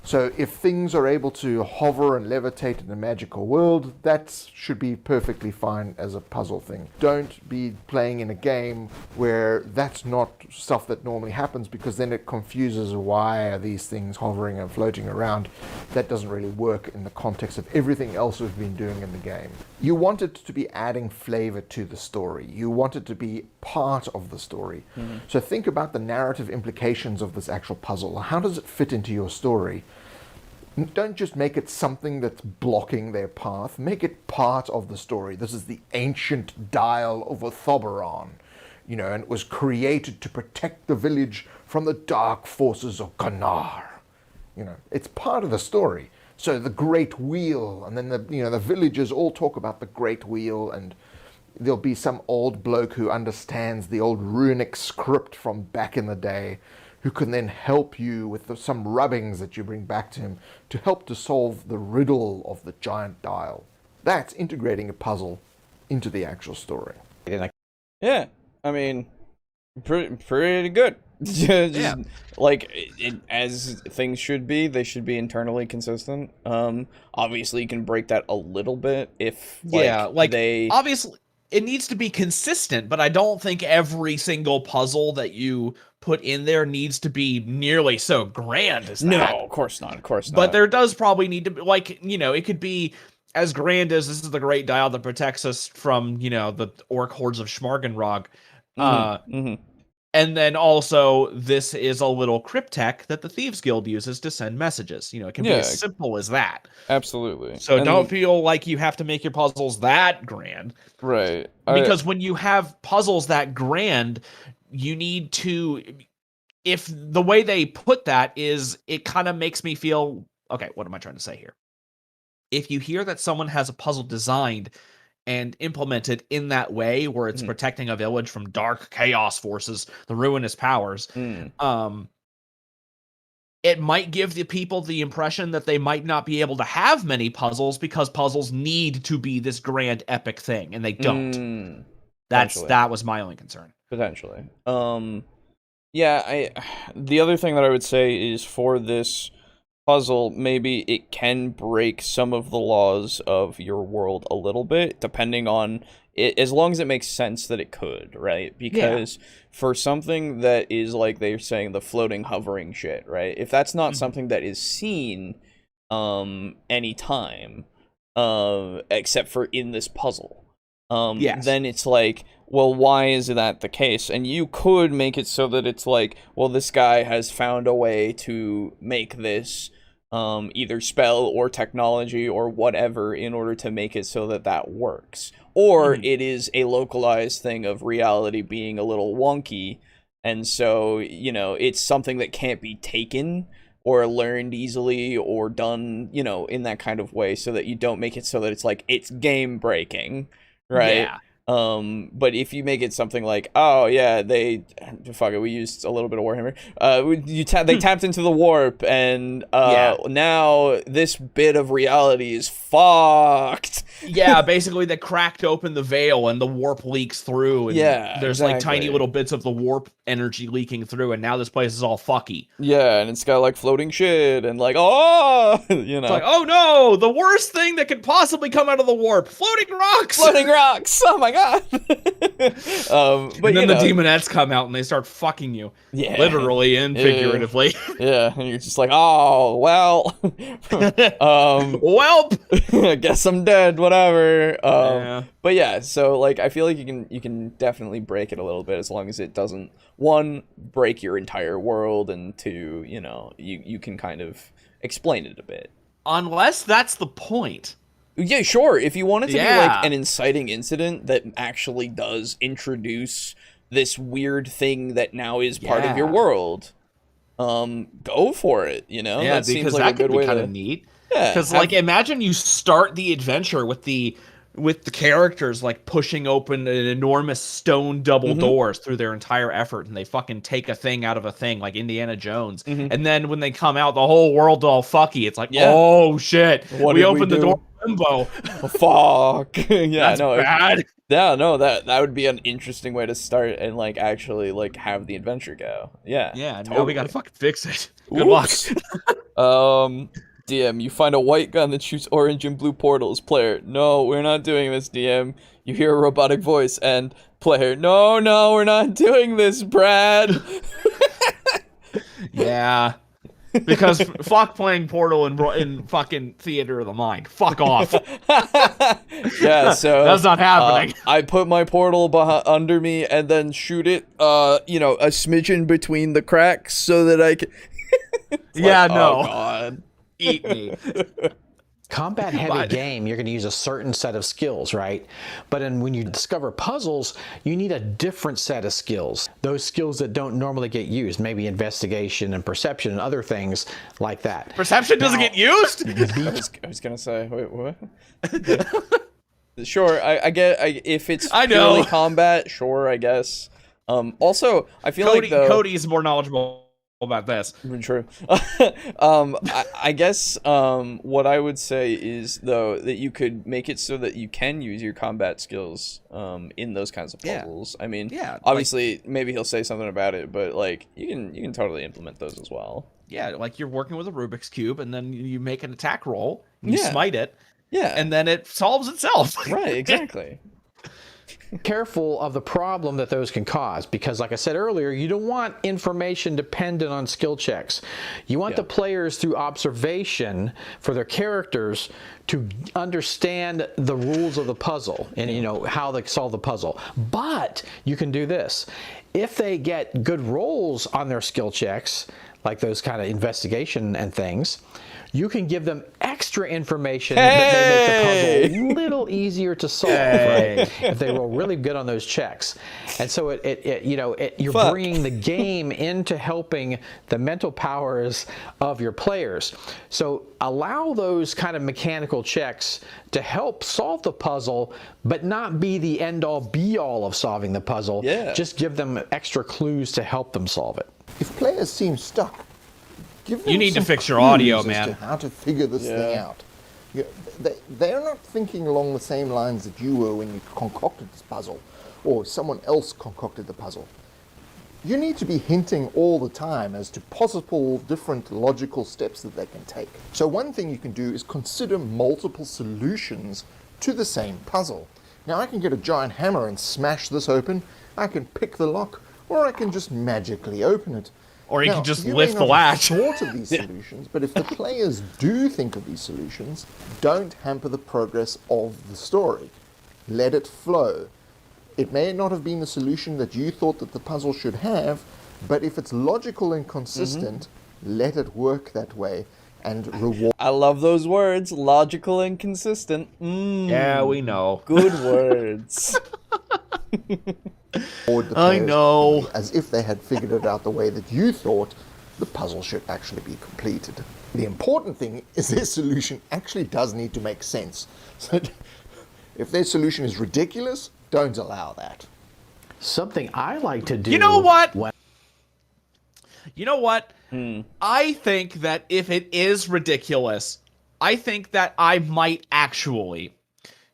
So if things are able to hover and levitate in a magical world, that should be perfectly fine as a puzzle thing. Don't be playing in a game where that's not stuff that normally happens, because then it confuses why are these things hovering and floating around. That doesn't really work in the context of everything else we've been doing in the game. You want it to be adding flavor to the story. You want it to be part of the story. So think about the narrative implications of this actual puzzle. How does it fit into your story? Don't just make it something that's blocking their path. Make it part of the story. This is the ancient dial of Thoberon, and it was created to protect the village from the dark forces of Kanar. It's part of the story. So the Great Wheel, and then the villagers all talk about the Great Wheel, and there'll be some old bloke who understands the old runic script from back in the day, who can then help you with some rubbings that you bring back to him to help to solve the riddle of the giant dial. That's integrating a puzzle into the actual story. Yeah, I mean, pretty good. Just, like, as things should be, they should be internally consistent. Obviously, you can break that a little bit if, they... obviously, it needs to be consistent, but I don't think every single puzzle that you put in there needs to be nearly so grand as that. No, of course not, But there does probably need to be, it could be as grand as this is the great dial that protects us from, the orc hordes of Schmargenrog. And then also, this is a little cryptech that the Thieves Guild uses to send messages. It can be as simple as that. Absolutely. So don't feel like you have to make your puzzles that grand. Right. Because when you have puzzles that grand, you need to... If the way they put that is, it kind of makes me feel... Okay, what am I trying to say here? If you hear that someone has a puzzle designed and implemented in that way, where it's protecting a village from dark chaos forces, the ruinous powers, it might give the people the impression that they might not be able to have many puzzles because puzzles need to be this grand epic thing, and they don't. That was my only concern. Potentially. The other thing that I would say is, for this puzzle, maybe it can break some of the laws of your world a little bit, depending on it, as long as it makes sense that it could, right? Because for something that is, like they're saying, the floating, hovering shit, right? If that's not something that is seen anytime, except for in this puzzle, then it's like, well, why is that the case? And you could make it so that it's like, well, this guy has found a way to make this either spell or technology or whatever in order to make it so that that works. Or it is a localized thing of reality being a little wonky, and so, it's something that can't be taken or learned easily or done, in that kind of way, so that you don't make it so that it's like, it's game breaking, right? Yeah. But if you make it something like, oh yeah, we used a little bit of Warhammer. They tapped into the warp, and now this bit of reality is fucked. Yeah, basically they cracked open the veil and the warp leaks through. And there's like tiny little bits of the warp energy leaking through, and now this place is all fucky. Yeah, and it's got like floating shit and like, oh, It's like, oh no, the worst thing that could possibly come out of the warp: floating rocks. Floating rocks. Oh my god. But then the demonettes come out and they start fucking you, literally and figuratively. And you're just like, oh well, welp. I guess I'm dead. Whatever. But yeah, so like, I feel like you can definitely break it a little bit, as long as it doesn't, one, break your entire world, and two, you can kind of explain it a bit. Unless that's the point. Yeah, sure. If you want it to be like an inciting incident that actually does introduce this weird thing that now is part of your world, go for it. Yeah, that seems because like that a good could way be kind to. of neat. Yeah, because imagine you start the adventure with the characters like pushing open an enormous stone double doors through their entire effort, and they fucking take a thing out of a thing like Indiana Jones, and then when they come out, the whole world all fucky. It's like, oh shit, we opened the door. Limbo. Fuck. Yeah, that's bad. Yeah, no, that would be an interesting way to start and like actually like have the adventure go. Yeah. Yeah, totally. now we gotta fucking fix it. Good luck. DM, you find a white gun that shoots orange and blue portals. Player, no, we're not doing this, DM. You hear a robotic voice, and player, no, we're not doing this, Brad. Yeah. Because fuck playing Portal in fucking Theater of the Mind. Fuck off. Yeah, so that's not happening. I put my portal under me and then shoot it, a smidgen between the cracks so that I can. Yeah, like, no. Oh God. Eat me. Combat heavy game, you're going to use a certain set of skills, right? But when you discover puzzles, you need a different set of skills. Those skills that don't normally get used, maybe investigation and perception and other things like that. Perception doesn't get used? I was going to say, wait, what? Sure, I get, if it's I purely know. combat, sure, I guess. Also, I feel like though, Cody's more knowledgeable about this. True. I guess what I would say is though that you could make it so that you can use your combat skills in those kinds of puzzles. I mean, obviously maybe he'll say something about it, but like you can totally implement those as well. Yeah, like you're working with a Rubik's Cube, and then you make an attack roll, you smite it, and then it solves itself. Right, exactly. Careful of the problem that those can cause, because like I said earlier, you don't want information dependent on skill checks. You want the players through observation for their characters to understand the rules of the puzzle and how they solve the puzzle. But you can do this. If they get good rolls on their skill checks, like those kind of investigation and things, you can give them extra information that may make the puzzle a little easier to solve, right? If they roll really good on those checks. And so you're bringing the game into helping the mental powers of your players. So allow those kind of mechanical checks to help solve the puzzle, but not be the end-all be-all of solving the puzzle. Just give them extra clues to help them solve it. If players seem stuck, give them you need to some fix your audio, clues man. as to how to figure this thing out. They're not thinking along the same lines that you were when you concocted this puzzle, or someone else concocted the puzzle. You need to be hinting all the time as to possible different logical steps that they can take. So one thing you can do is consider multiple solutions to the same puzzle. Now I can get a giant hammer and smash this open, I can pick the lock, or I can just magically open it. Or you Now, can just you lift may the not have latch. thought of these solutions, but if the players do think of these solutions, don't hamper the progress of the story. Let it flow. It may not have been the solution that you thought that the puzzle should have, but if it's logical and consistent, let it work that way and reward. I love those words, logical and consistent. Yeah, we know. Good words. I know. As if they had figured it out the way that you thought the puzzle should actually be completed. The important thing is their solution actually does need to make sense. So if their solution is ridiculous, don't allow that. Something I like to do. You know what? I think that if it is ridiculous, I think that I might actually.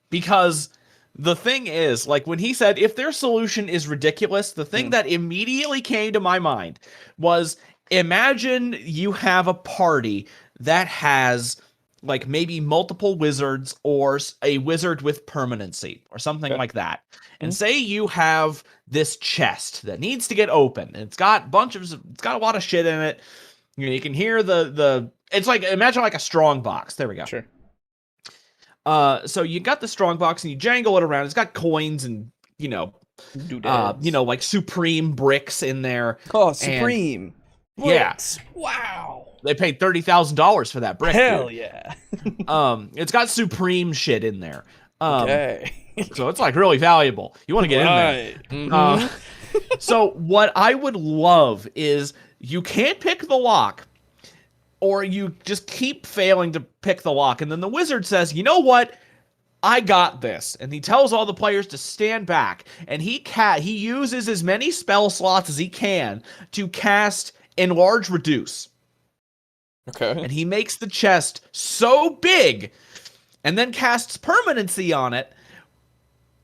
Because the thing is, like when he said, if their solution is ridiculous, the thing that immediately came to my mind was, imagine you have a party that has like maybe multiple wizards or a wizard with permanency or something like that. And say you have this chest that needs to get open. And it's got a lot of shit in it. You can hear it's like, imagine like a strong box. There we go. Sure. So you got the strong box and you jangle it around. It's got coins and, like Supreme bricks in there. Oh, Supreme. Bricks. Yeah. Wow. They paid $30,000 for that brick. Hell dude. yeah. It's got Supreme shit in there. Okay. So it's like really valuable. You want to get in there. So what I would love is you can't pick the lock, or you just keep failing to pick the lock. And then the wizard says, you know what? I got this. And he tells all the players to stand back. And he uses as many spell slots as he can to cast Enlarge Reduce. Okay. And he makes the chest so big and then casts permanency on it.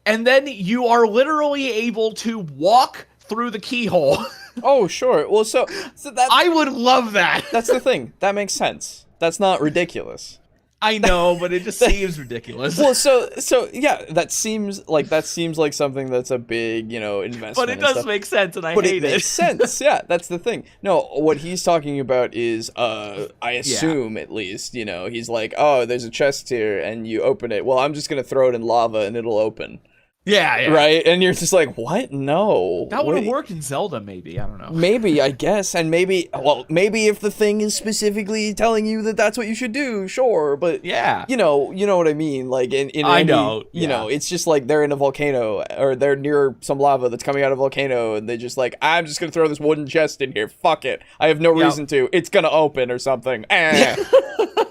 And then you are literally able to walk through the keyhole. Oh, sure. Well, so that I would love that. That's the thing. That makes sense. That's not ridiculous. I know, but it just seems ridiculous. Well, so yeah, that seems like something that's a big, investment. But it does make sense, and I hate it. But it makes sense. Yeah, that's the thing. No, what he's talking about is, I assume at least, he's like, oh, there's a chest here, and you open it. Well, I'm just gonna throw it in lava, and it'll open. Yeah. Right? And you're just like, what? No. That would have worked in Zelda, maybe. I don't know. Maybe, I guess. And maybe if the thing is specifically telling you that that's what you should do, sure. But, yeah. You know what I mean? Like, it's just like they're in a volcano, or they're near some lava that's coming out of a volcano, and they just like, I'm just going to throw this wooden chest in here. Fuck it. I have no reason to. It's going to open or something.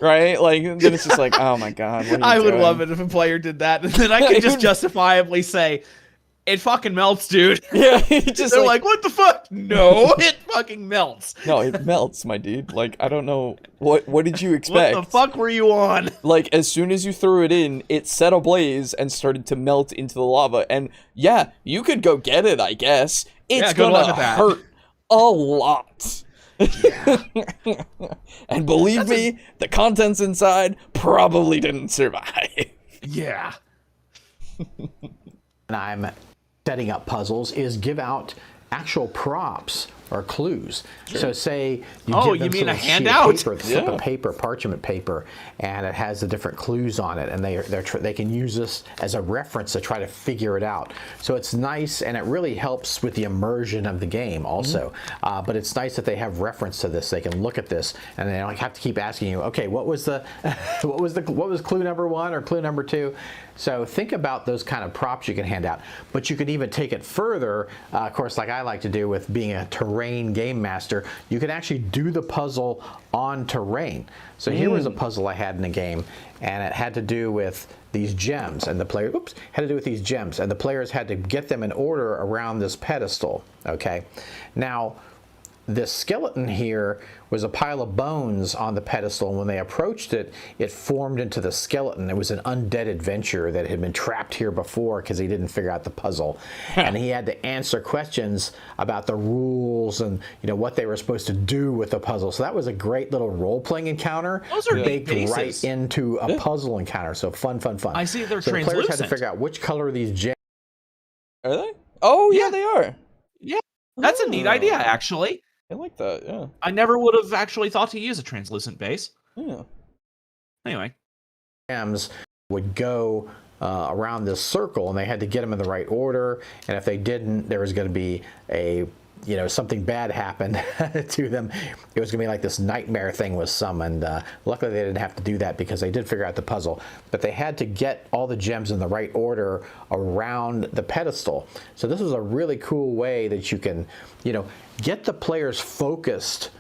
Right? Like, then it's just like, oh my god, what are you I would doing? love it if a player did that, and then I could just justifiably say, it fucking melts, dude. Yeah, just They're like, what the fuck? No, it fucking melts. no, it melts, my dude. Like, I don't know what did you expect? What the fuck were you on? Like, as soon as you threw it in, it set ablaze and started to melt into the lava. And yeah, you could go get it, I guess. It's good luck gonna with that. hurt a lot. And believe me, the contents inside probably didn't survive. Yeah. And I'm setting up puzzles is give out actual props or clues. So say you Oh, give them you mean sort a of sheet of handout? paper, slip of paper, parchment paper, and it has the different clues on it, and they can use this as a reference to try to figure it out. So it's nice, and it really helps with the immersion of the game also. But it's nice that they have reference to this. They can look at this, and they don't have to keep asking you, okay, what was what was clue number 1 or clue number 2? So think about those kind of props you can hand out. But you can even take it further, of course, like I like to do with being a terrain game master. You can actually do the puzzle on terrain. So here was a puzzle I had in the game, and it had to do with these gems, and the player had to do with these gems, and the players had to get them in order around this pedestal. Okay, now this skeleton here was a pile of bones on the pedestal, and when they approached it, it formed into the skeleton. It was an undead adventurer that had been trapped here before because he didn't figure out the puzzle. And he had to answer questions about the rules and what they were supposed to do with the puzzle. So that was a great little role-playing encounter. Those are baked neat right pieces. into a puzzle encounter. So fun. I see they're so the players had to translucent. figure out which color these gems. Are they? Oh, yeah, Yeah. they are. Yeah. That's a neat idea, actually. I like that, yeah. I never would have actually thought to use a translucent base. Yeah. Anyway. Gems would go around this circle, and they had to get them in the right order, and if they didn't, there was going to be something bad happened to them. It was going to be like this nightmare thing was summoned. Luckily they didn't have to do that because they did figure out the puzzle, but they had to get all the gems in the right order around the pedestal. So this is a really cool way that you can get the players focused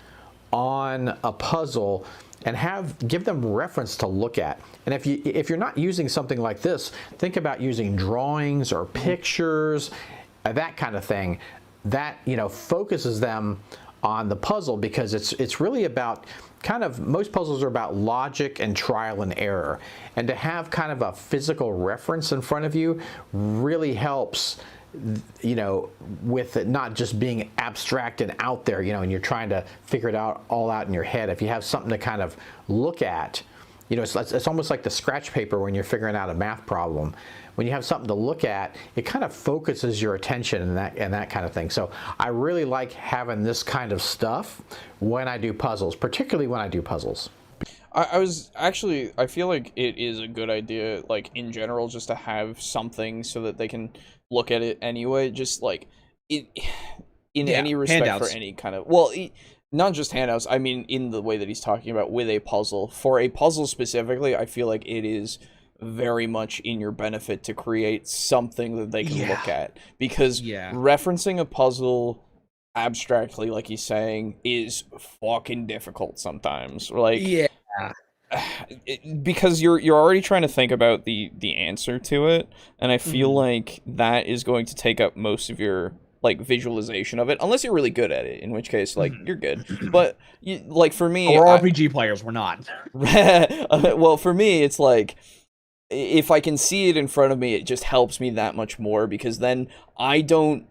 on a puzzle and give them reference to look at. And if you're not using something like this, think about using drawings or pictures, that kind of thing. That focuses them on the puzzle, because it's really about most puzzles are about logic and trial and error. And to have kind of a physical reference in front of you really helps with it not just being abstract and out there, and you're trying to figure it all out in your head. If you have something to kind of look at, it's almost like the scratch paper when you're figuring out a math problem. When you have something to look at, it kind of focuses your attention and that kind of thing. So I really like having this kind of stuff when I do puzzles, particularly when I do puzzles. I feel like it is a good idea, like, in general, just to have something so that they can look at it anyway, just like in any respect, handouts. for any kind of, not just handouts, I mean in the way that he's talking about with a puzzle. For a puzzle specifically, I feel like it is very much in your benefit to create something that they can look at, because referencing a puzzle abstractly, like he's saying, is fucking difficult sometimes. Like, because you're already trying to think about the answer to it, and I feel like that is going to take up most of your visualization of it, unless you're really good at it, in which case you're good. But for me, Or RPG players, we're not. well, for me, it's like, if I can see it in front of me, it just helps me that much more, because then I don't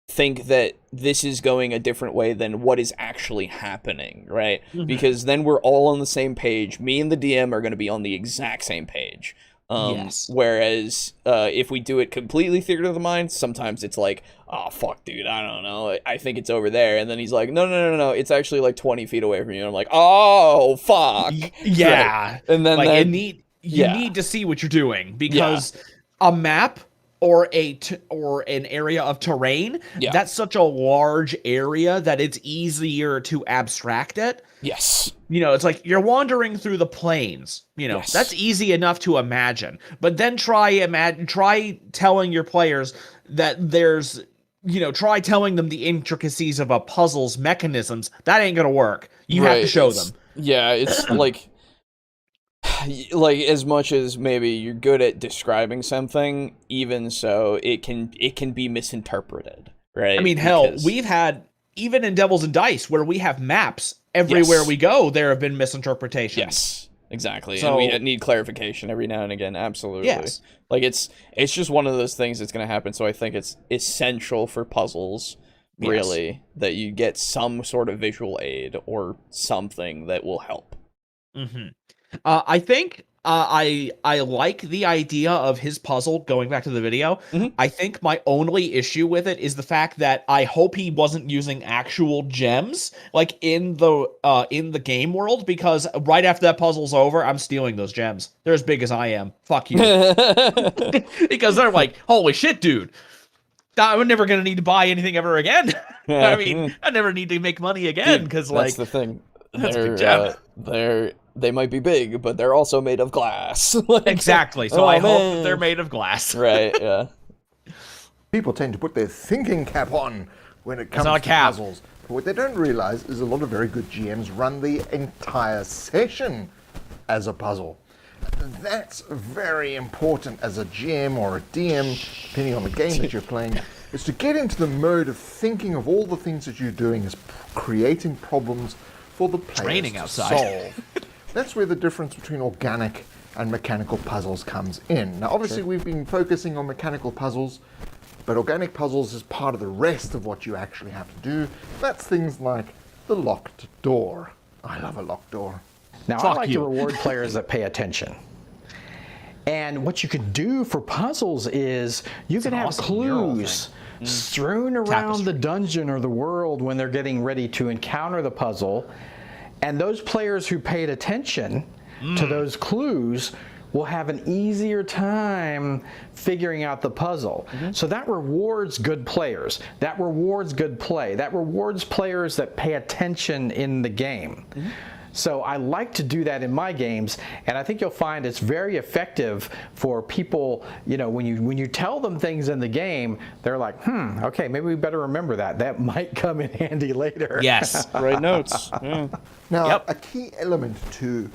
think that this is going a different way than what is actually happening, right? Because then we're all on the same page. Me and the DM are going to be on the exact same page. Whereas if we do it completely theater of the mind, sometimes it's like, oh fuck, dude, I don't know, I think it's over there, and then he's like, no, it's actually like 20 feet away from you, and I'm like, oh fuck, Yeah. and then you need to see what you're doing, because a map or an area of terrain, that's such a large area that it's easier to abstract it. Yes. It's like you're wandering through the plains. That's easy enough to imagine. But then try telling your players that there's, try telling them the intricacies of a puzzle's mechanisms. That ain't gonna work. You have to show them. Yeah, it's like, like, as much as maybe you're good at describing something, even so, it can be misinterpreted, right? I mean, hell, Because- we've had, even in Devils and Dice, where we have maps, everywhere Yes. we go, there have been misinterpretations. Yes, exactly. So- and we need clarification every now and again. Absolutely. Yes. Like, it's just one of those things that's going to happen. So I think it's essential for puzzles, really, that you get some sort of visual aid or something that will help. Mm-hmm. I think I like the idea of his puzzle, going back to the video. Mhm. I think my only issue with it is the fact that I hope he wasn't using actual gems like in the game world, because right after that puzzle's over, I'm stealing those gems. They're as big as I am. Fuck you. Because they're like, holy shit, dude. I'm never gonna need to buy anything ever again. I mean, I never need to make money again, because like, that's the thing. that's a good gem. They might be big, but they're also made of glass. Like, exactly. So oh, I hope man. that they're made of glass. Right, yeah. People tend to put their thinking cap on when it comes not a to cap. puzzles. But what they don't realize is a lot of very good GMs run the entire session as a puzzle. That's very important as a GM or a DM, depending on the game that you're playing, is to get into the mode of thinking of all the things that you're doing as creating problems for the players Raining to outside. solve. That's where the difference between organic and mechanical puzzles comes in. Now, obviously, we've been focusing on mechanical puzzles, but organic puzzles is part of the rest of what you actually have to do. That's things like the locked door. I love a locked door. Now, I Fuck like you. to reward players that pay attention. And what you could do for puzzles is you can have awesome mural clues strewn around the dungeon or the world when they're getting ready to encounter the puzzle. And those players who paid attention to those clues will have an easier time figuring out the puzzle. So that rewards good players. That rewards good play. That rewards players that pay attention in the game. So I like to do that in my games, and I think you'll find it's very effective for people. You know, when you tell them things in the game, they're like, okay, maybe we better remember that. That might come in handy later. Yes. Write notes. Yeah. Now, Yep. a key element to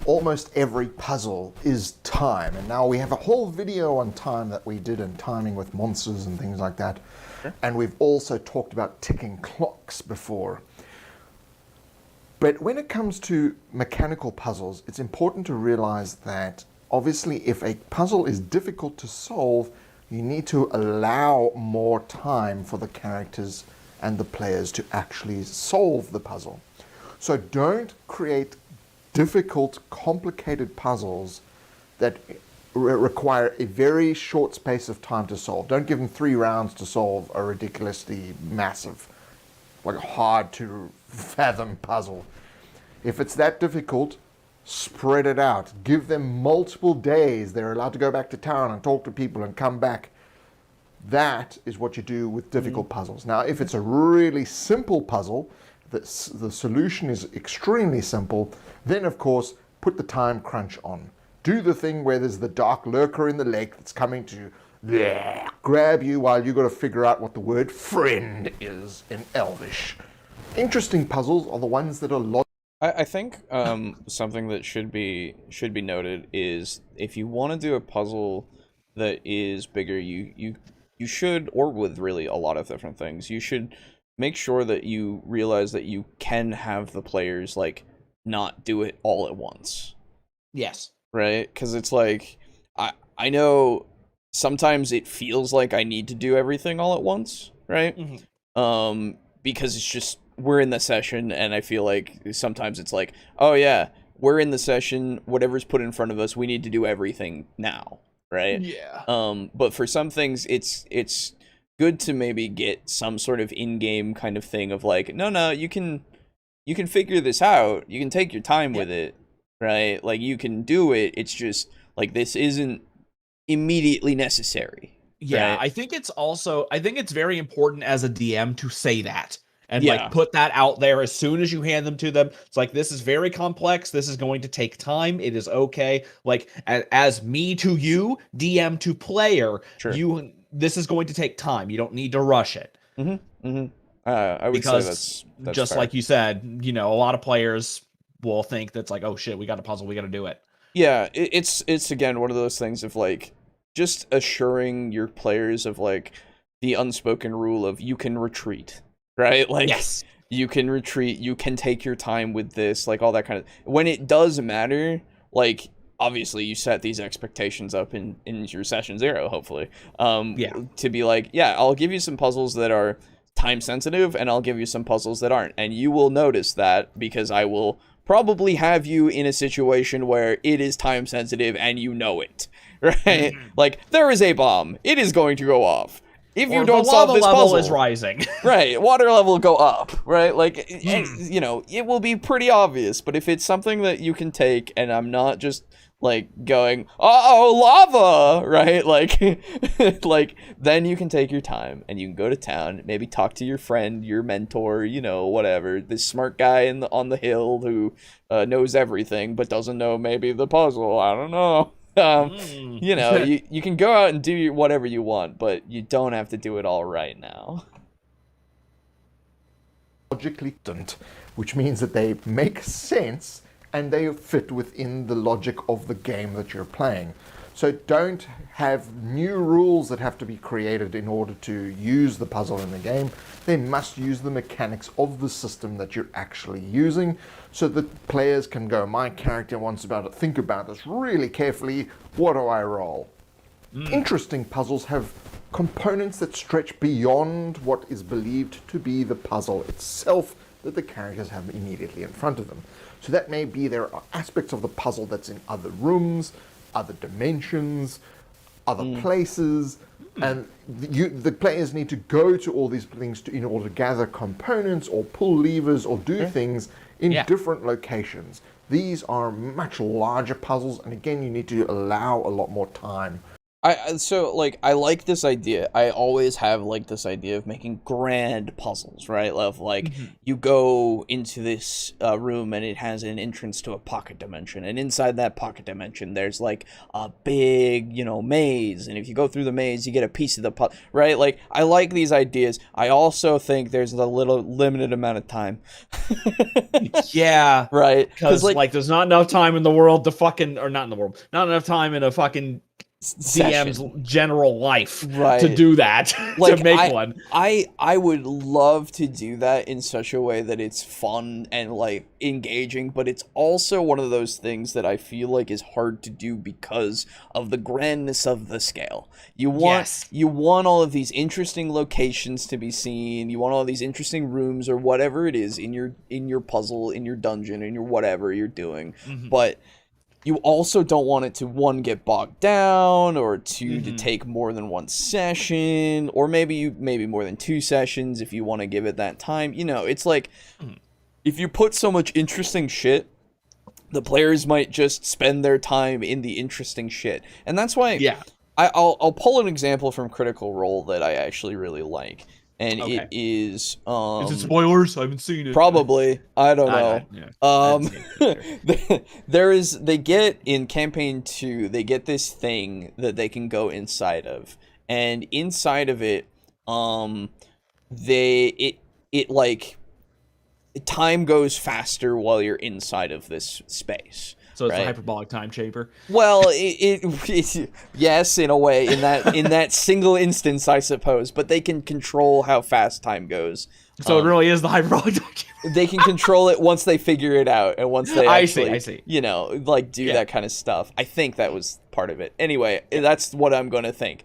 almost every puzzle is time. And now we have a whole video on time that we did, and timing with monsters and things like that. And we've also talked about ticking clocks before. But when it comes to mechanical puzzles, it's important to realize that obviously if a puzzle is difficult to solve, you need to allow more time for the characters and the players to actually solve the puzzle. So don't create difficult, complicated puzzles that require a very short space of time to solve. Don't give them 3 rounds to solve a ridiculously massive, like hard to fathom puzzle. If it's that difficult, spread it out. Give them multiple days. They're allowed to go back to town and talk to people and come back. That is what you do with difficult puzzles. Now, if it's a really simple puzzle, the solution is extremely simple, then of course, put the time crunch on. Do the thing where there's the dark lurker in the lake that's coming to grab you while you got to figure out what the word friend is in Elvish. Interesting puzzles are the ones that are I think something that should be noted is if you want to do a puzzle that is bigger, you should, or with really a lot of different things, you should make sure that you realize that you can have the players like not do it all at once. Yes. Right? Because it's like I know sometimes it feels like I need to do everything all at once, right? Because it's just we're in the session, and I feel like sometimes it's like, oh yeah, we're in the session, whatever's put in front of us, we need to do everything now, right? Yeah. But for some things, it's good to maybe get some sort of in-game kind of thing of like, no, you can figure this out, you can take your time with it, right? Like, you can do it, it's just like this isn't immediately necessary. Yeah, right? I think it's very important as a DM to say that. And Yeah. like put that out there as soon as you hand them to them. It's like, this is very complex. This is going to take time. It is okay. Like as me to you, DM to player, Sure. this is going to take time. You don't need to rush it. I would Because say that's just fair. like you said, a lot of players will think that's like, oh shit, we got a puzzle, we got to do it. Yeah, it's again one of those things of like just assuring your players of like the unspoken rule of you can retreat, right? Like Yes. you can retreat, you can take your time with this, like all that kind of when it does matter, like obviously you set these expectations up in your session 0 hopefully. Yeah. To be like, yeah, I'll give you some puzzles that are time sensitive and I'll give you some puzzles that aren't. And you will notice that because I will probably have you in a situation where it is time sensitive and you know it, right? Like there is a bomb. It is going to go off. If you don't solve this level puzzle, is rising. right, water level will go up, right? Like, and, you know, it will be pretty obvious. But if it's something that you can take, and I'm not just like going, oh, lava, right? Like, like then you can take your time and you can go to town, maybe talk to your friend, your mentor, you know, whatever, this smart guy on the hill who knows everything but doesn't know maybe the puzzle. I don't know. You know, you can go out and do whatever you want, but you don't have to do it all right now. Logically distant, which means that they make sense and they fit within the logic of the game that you're playing. So don't have new rules that have to be created in order to use the puzzle in the game. They must use the mechanics of the system that you're actually using so that players can go, my character wants to think about this really carefully, what do I roll? Interesting puzzles have components that stretch beyond what is believed to be the puzzle itself that the characters have immediately in front of them. So that may be there are aspects of the puzzle that's in other rooms, other dimensions, other places, and the players need to go to all these things in order to gather components or pull levers or do things in different locations. These are much larger puzzles, and again, you need to allow a lot more time. So like I like this idea. I always have like this idea of making grand puzzles, right? Of like you go into this room and it has an entrance to a pocket dimension, and inside that pocket dimension there's like a big, you know, maze, and if you go through the maze you get a piece of the puzzle, right? Like I like these ideas. I also think there's a little limited amount of time. Yeah, right? Because like there's not enough time in the world to fucking, or not in the world, not enough time in a fucking DM's general life to do that, like, to make one. I would love to do that in such a way that it's fun and like engaging, but it's also one of those things that I feel like is hard to do because of the grandness of the scale. You want all of these interesting locations to be seen. You want all these interesting rooms or whatever it is in your puzzle, in your dungeon, in your whatever you're doing, but you also don't want it to, one, get bogged down, or two, to take more than one session, or maybe more than 2 sessions if you want to give it that time. You know, it's like, if you put so much interesting shit, the players might just spend their time in the interesting shit. And that's why I'll pull an example from Critical Role that I actually really like. And it is it spoilers? I haven't seen it. Probably. I don't know. They get in campaign 2, they get this thing that they can go inside of. And inside of it, time goes faster while you're inside of this space. So it's a hyperbolic time chamber. Well, it yes, in a way, in that single instance, I suppose. But they can control how fast time goes. So it really is the hyperbolic time chamber. They can control it once they figure it out, and once they actually, I see. You know, like do that kind of stuff. I think that was part of it. Anyway, that's what I'm going to think.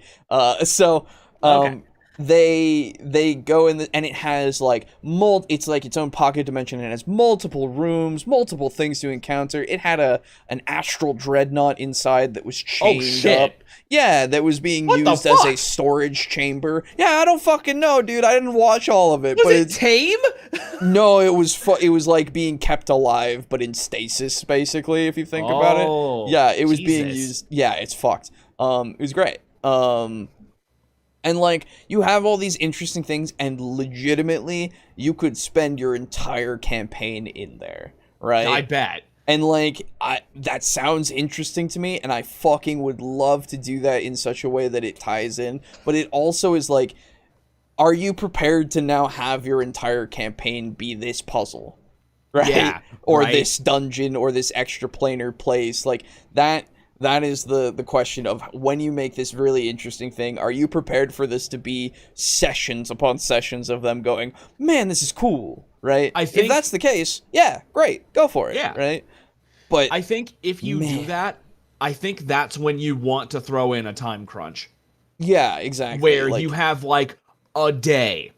They go in and it has like it's like its own pocket dimension, and it has multiple rooms, multiple things to encounter. It had an astral dreadnought inside that was chained up. Yeah, that was being used as a storage chamber. Yeah, I don't fucking know, dude. I didn't watch all of it. Was it tame? No, it was like being kept alive, but in stasis, basically, if you think about it. Yeah, it was being used. Yeah, it's fucked. It was great. And, like, you have all these interesting things, and legitimately, you could spend your entire campaign in there, right? I bet. And, like, that sounds interesting to me, and I fucking would love to do that in such a way that it ties in. But it also is, like, are you prepared to now have your entire campaign be this puzzle? right? Yeah, Or right. this dungeon or this extra planar place. Like that is the question of when you make this really interesting thing, are you prepared for this to be sessions upon sessions of them going, man, this is cool, right? I think- if that's the case, yeah, great, go for it, Yeah. right? But I think if you do Man. that, I think that's when you want to throw in a time crunch yeah, exactly. where like, you have like a day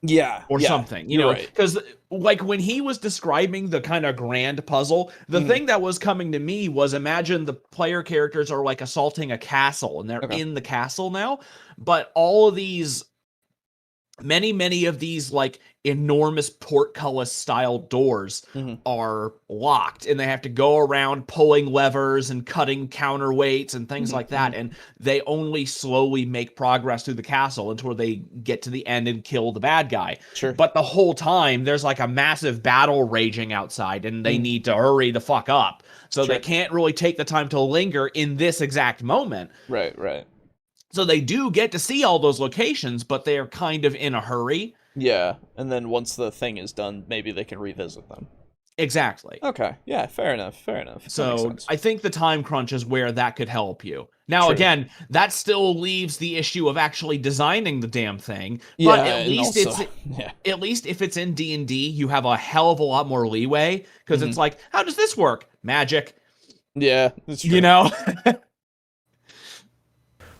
yeah, or yeah, something, you you're know, right. because like when he was describing the kind of grand puzzle, the thing that was coming to me was, imagine the player characters are like assaulting a castle and they're Okay. in the castle now, but all of these many of these like enormous portcullis style doors are locked, and they have to go around pulling levers and cutting counterweights and things like that, and they only slowly make progress through the castle until they get to the end and kill the bad guy. Sure. But the whole time there's like a massive battle raging outside, and they need to hurry the fuck up, so they can't really take the time to linger in this exact moment. Right. So they do get to see all those locations, but they're kind of in a hurry. Yeah, and then once the thing is done, maybe they can revisit them. Exactly. Okay, yeah, fair enough. That makes So sense. I think the time crunch is where that could help you. Now, True. again, that still leaves the issue of actually designing the damn thing. Yeah, But at and least also- it's yeah. at least if it's in D&D, you have a hell of a lot more leeway, because it's like, how does this work? Magic, Yeah, that's true. you know?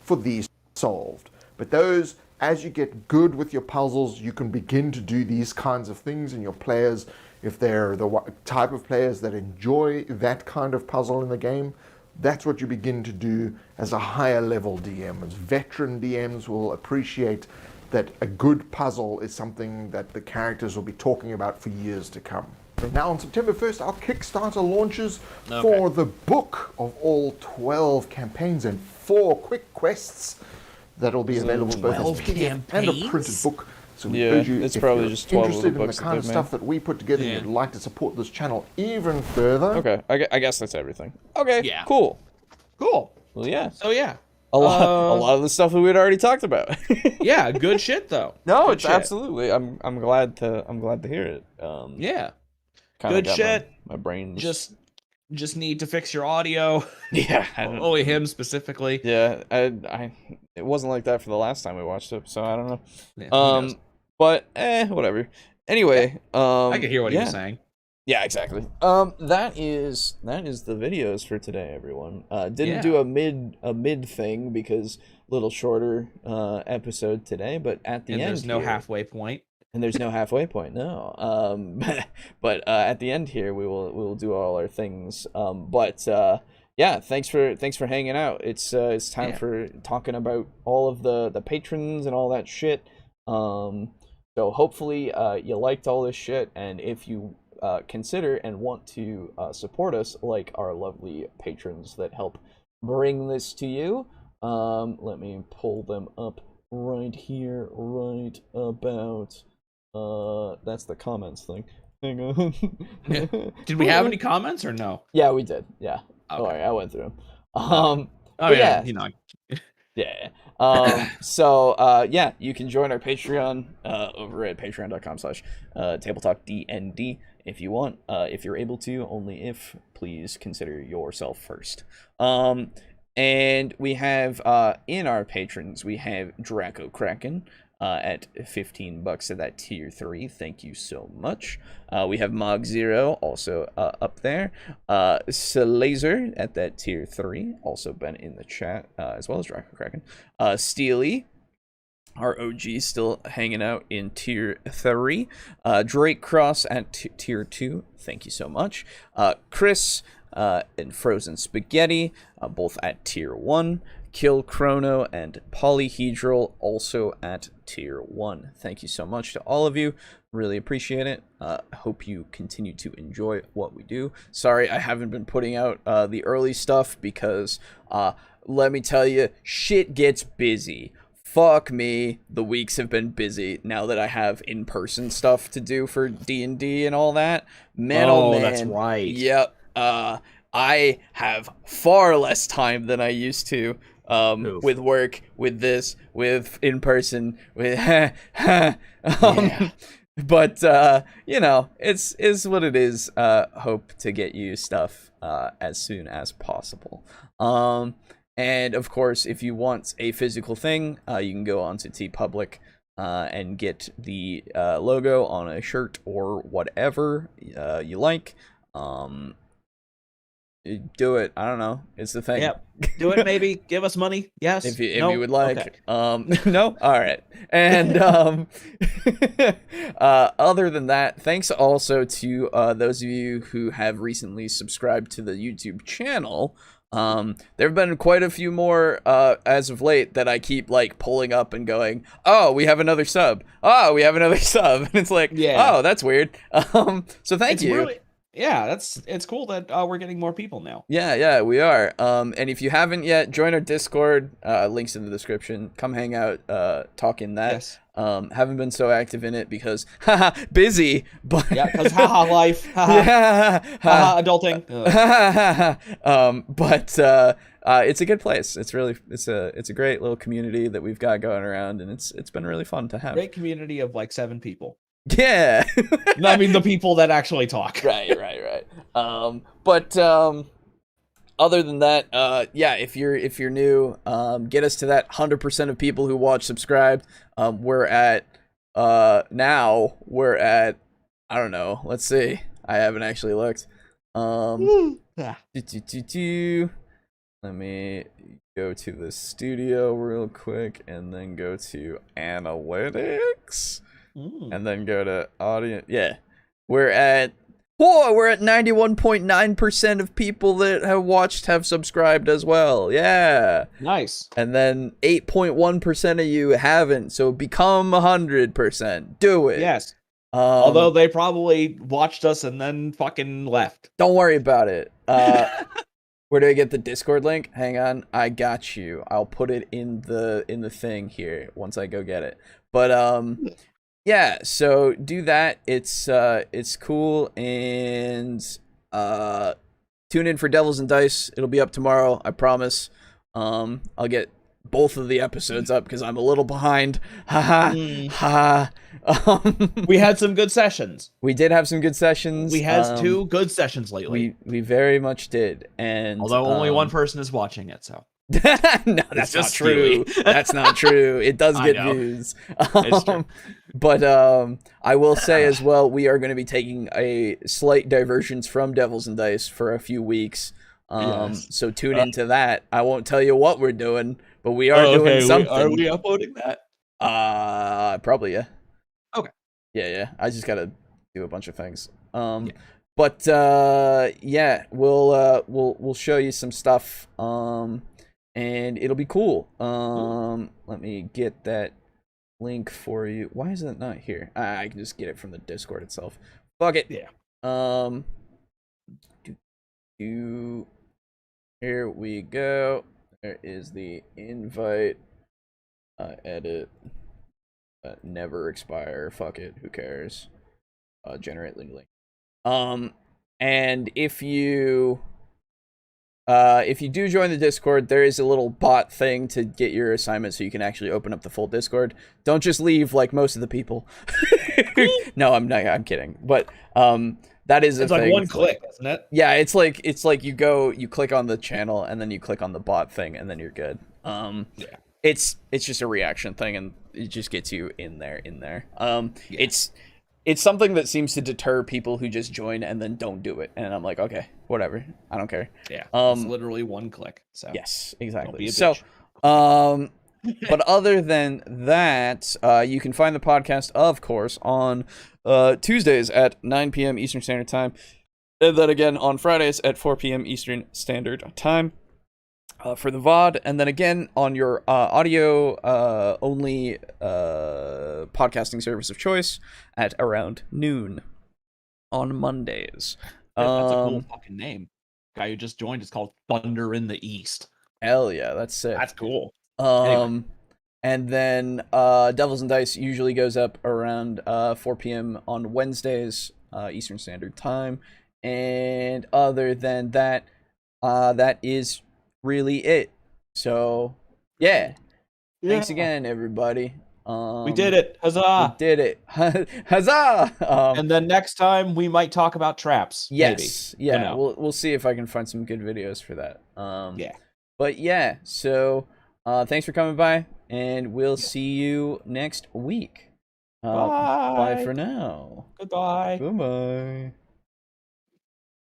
For these solved. But those, as you get good with your puzzles, you can begin to do these kinds of things, and your players, if they're the type of players that enjoy that kind of puzzle in the game, that's what you begin to do as a higher level DM. As veteran DMs will appreciate that a good puzzle is something that the characters will be talking about for years to come. Now on September 1st, our Kickstarter launches for the book of all 12 campaigns and 4 quick quests that'll be available both as 12 PDF and a printed campaigns? book. So we Yeah, urge you, it's if probably you're just 12 interested in the books that kind of they've stuff that we put together and you'd like to support this channel even further, Okay, I guess that's everything. Okay, Yeah. cool. Cool. Well, yeah, So yeah. a lot of the stuff that we had already talked about. Yeah, good shit though. No, Good it's shit. absolutely. I'm glad to hear it. Yeah. Kinda Good got shit. My brain Just need to fix your audio. yeah. I don't- Only him specifically. Yeah, it wasn't like that for the last time we watched it, so I don't know. Yeah, who knows? But whatever. Anyway, I could hear what he was yeah. saying. Yeah, exactly. That is the videos for today, everyone. Didn't Yeah. do a mid thing because little shorter episode today, but at the And end there's no here- halfway point. and there's no halfway point. No. But at the end here we will do all our things. Yeah, thanks for hanging out. It's time Yeah. for talking about all of the patrons and all that shit. So hopefully you liked all this shit, and if you consider and want to support us like our lovely patrons that help bring this to you, let me pull them up right here, right about that's the comments thing. Hang on. Did we have any comments or no? Yeah, we did. Yeah. Okay. All right, I went through them. Oh but yeah, yeah. you know. Yeah. Yeah, you can join our Patreon over at patreon.com/tabletalkdnd if you want. If you're able to, only if, please consider yourself first. And we have in our patrons, we have Draco Kraken at $15 at that tier 3. Thank you so much. We have Mog Zero also up there. Salazer at that tier 3, also been in the chat, as well as Draco Kraken. Steely, our OG, still hanging out in tier 3. Drake Cross at tier 2. Thank you so much. Chris and Frozen Spaghetti, both at tier 1. Kill Chrono and Polyhedral also at tier 1. Thank you so much to all of you. Really appreciate it. Hope you continue to enjoy what we do. Sorry I haven't been putting out the early stuff because let me tell you, shit gets busy. Fuck me, the weeks have been busy now that I have in-person stuff to do for D&D and all that. Man, oh man. That's right. Yep. I have far less time than I used to. With work, with this, with in person, with But you know, it's what it is. Hope to get you stuff as soon as possible. And of course, if you want a physical thing, you can go onto TeePublic and get the logo on a shirt or whatever you like. Do it. I don't know. It's the thing. Yep. Do it. Maybe give us money. Yes. If you No? would like. Okay. No. All right. And other than that, thanks also to those of you who have recently subscribed to the YouTube channel. There have been quite a few more as of late that I keep like pulling up and going, oh, we have another sub. Oh, we have another sub. And it's like, oh, that's weird. So thank you. Really, yeah, it's cool that we're getting more people now. Yeah, we are. And if you haven't yet, join our Discord. Links in the description. Come hang out, talk in that. Yes. Haven't been so active in it because busy, but Yeah, because haha life, haha, yeah, haha adulting. But it's a good place. It's really it's a great little community that we've got going around, and it's been really fun to have. Great community of like 7 people. Yeah. No, I mean the people that actually talk. Right. But other than that, yeah, if you're new, get us to that 100% of people who watch subscribed. We're at I don't know. Let's see. I haven't actually looked. Let me go to the studio real quick and then go to analytics. And then go to audience. Yeah, we're at 91.9% of people that have watched have subscribed as well. Yeah, Nice. and then 8.1% of you haven't. So become 100%. Do it. Yes. Although they probably watched us and then fucking left. Don't worry about it. Where do I get the Discord link? Hang on, I got you. I'll put it in the thing here once I go get it. But yeah, so do that. It's cool, and tune in for Devils and Dice. It'll be up tomorrow, I promise. I'll get both of the episodes up because I'm a little behind. Haha. We had some good sessions. We did have some good sessions. We had 2 good sessions lately. We very much did, and although only one person is watching it, so. No, that's not true. That's not true. It does get views. It's true. But I will say as well, we are going to be taking a slight diversions from Devils and Dice for a few weeks. So tune into that. I won't tell you what we're doing, but we are doing something. Are we uploading that? Probably, yeah. Okay. Yeah. I just got to do a bunch of things. But yeah, we'll show you some stuff. And it'll be cool. Let me get that link for you. Why is it not here? I can just get it from the Discord itself. Fuck it. Yeah. Here we go. There is the invite. Edit. Never expire. Fuck it. Who cares? Generate link. And if you do join the Discord, there is a little bot thing to get your assignment so you can actually open up the full Discord. Don't just leave like most of the people. No, I'm not. I'm kidding. But that is it's a like thing. one click, isn't it? Yeah, it's like you click on the channel and then you click on the bot thing and then you're good. Yeah. It's just a reaction thing and it just gets you in there. It's something that seems to deter people who just join and then don't do it. And I'm like, okay, whatever. I don't care. Yeah. It's literally one click. So yes, exactly. Don't be a so, bitch. but other than that, you can find the podcast, of course, on Tuesdays at 9 p.m. Eastern Standard Time. And then again on Fridays at 4 p.m. Eastern Standard Time. For the VOD, and then again on your audio only podcasting service of choice at around noon on Mondays. That's a cool fucking name. Guy who just joined is called Thunder in the East. Hell yeah, that's sick. That's cool. Anyway. And then Devils and Dice usually goes up around 4 p.m. on Wednesdays, Eastern Standard Time. And other than that, that is really it. So yeah. Thanks again, everybody. We did it! Huzzah! We did it! Huzzah! And then next time we might talk about traps. Yes, maybe. yeah. We'll see if I can find some good videos for that. Yeah. But yeah, so thanks for coming by, and we'll see you next week. Bye. Bye for now. Goodbye. Goodbye.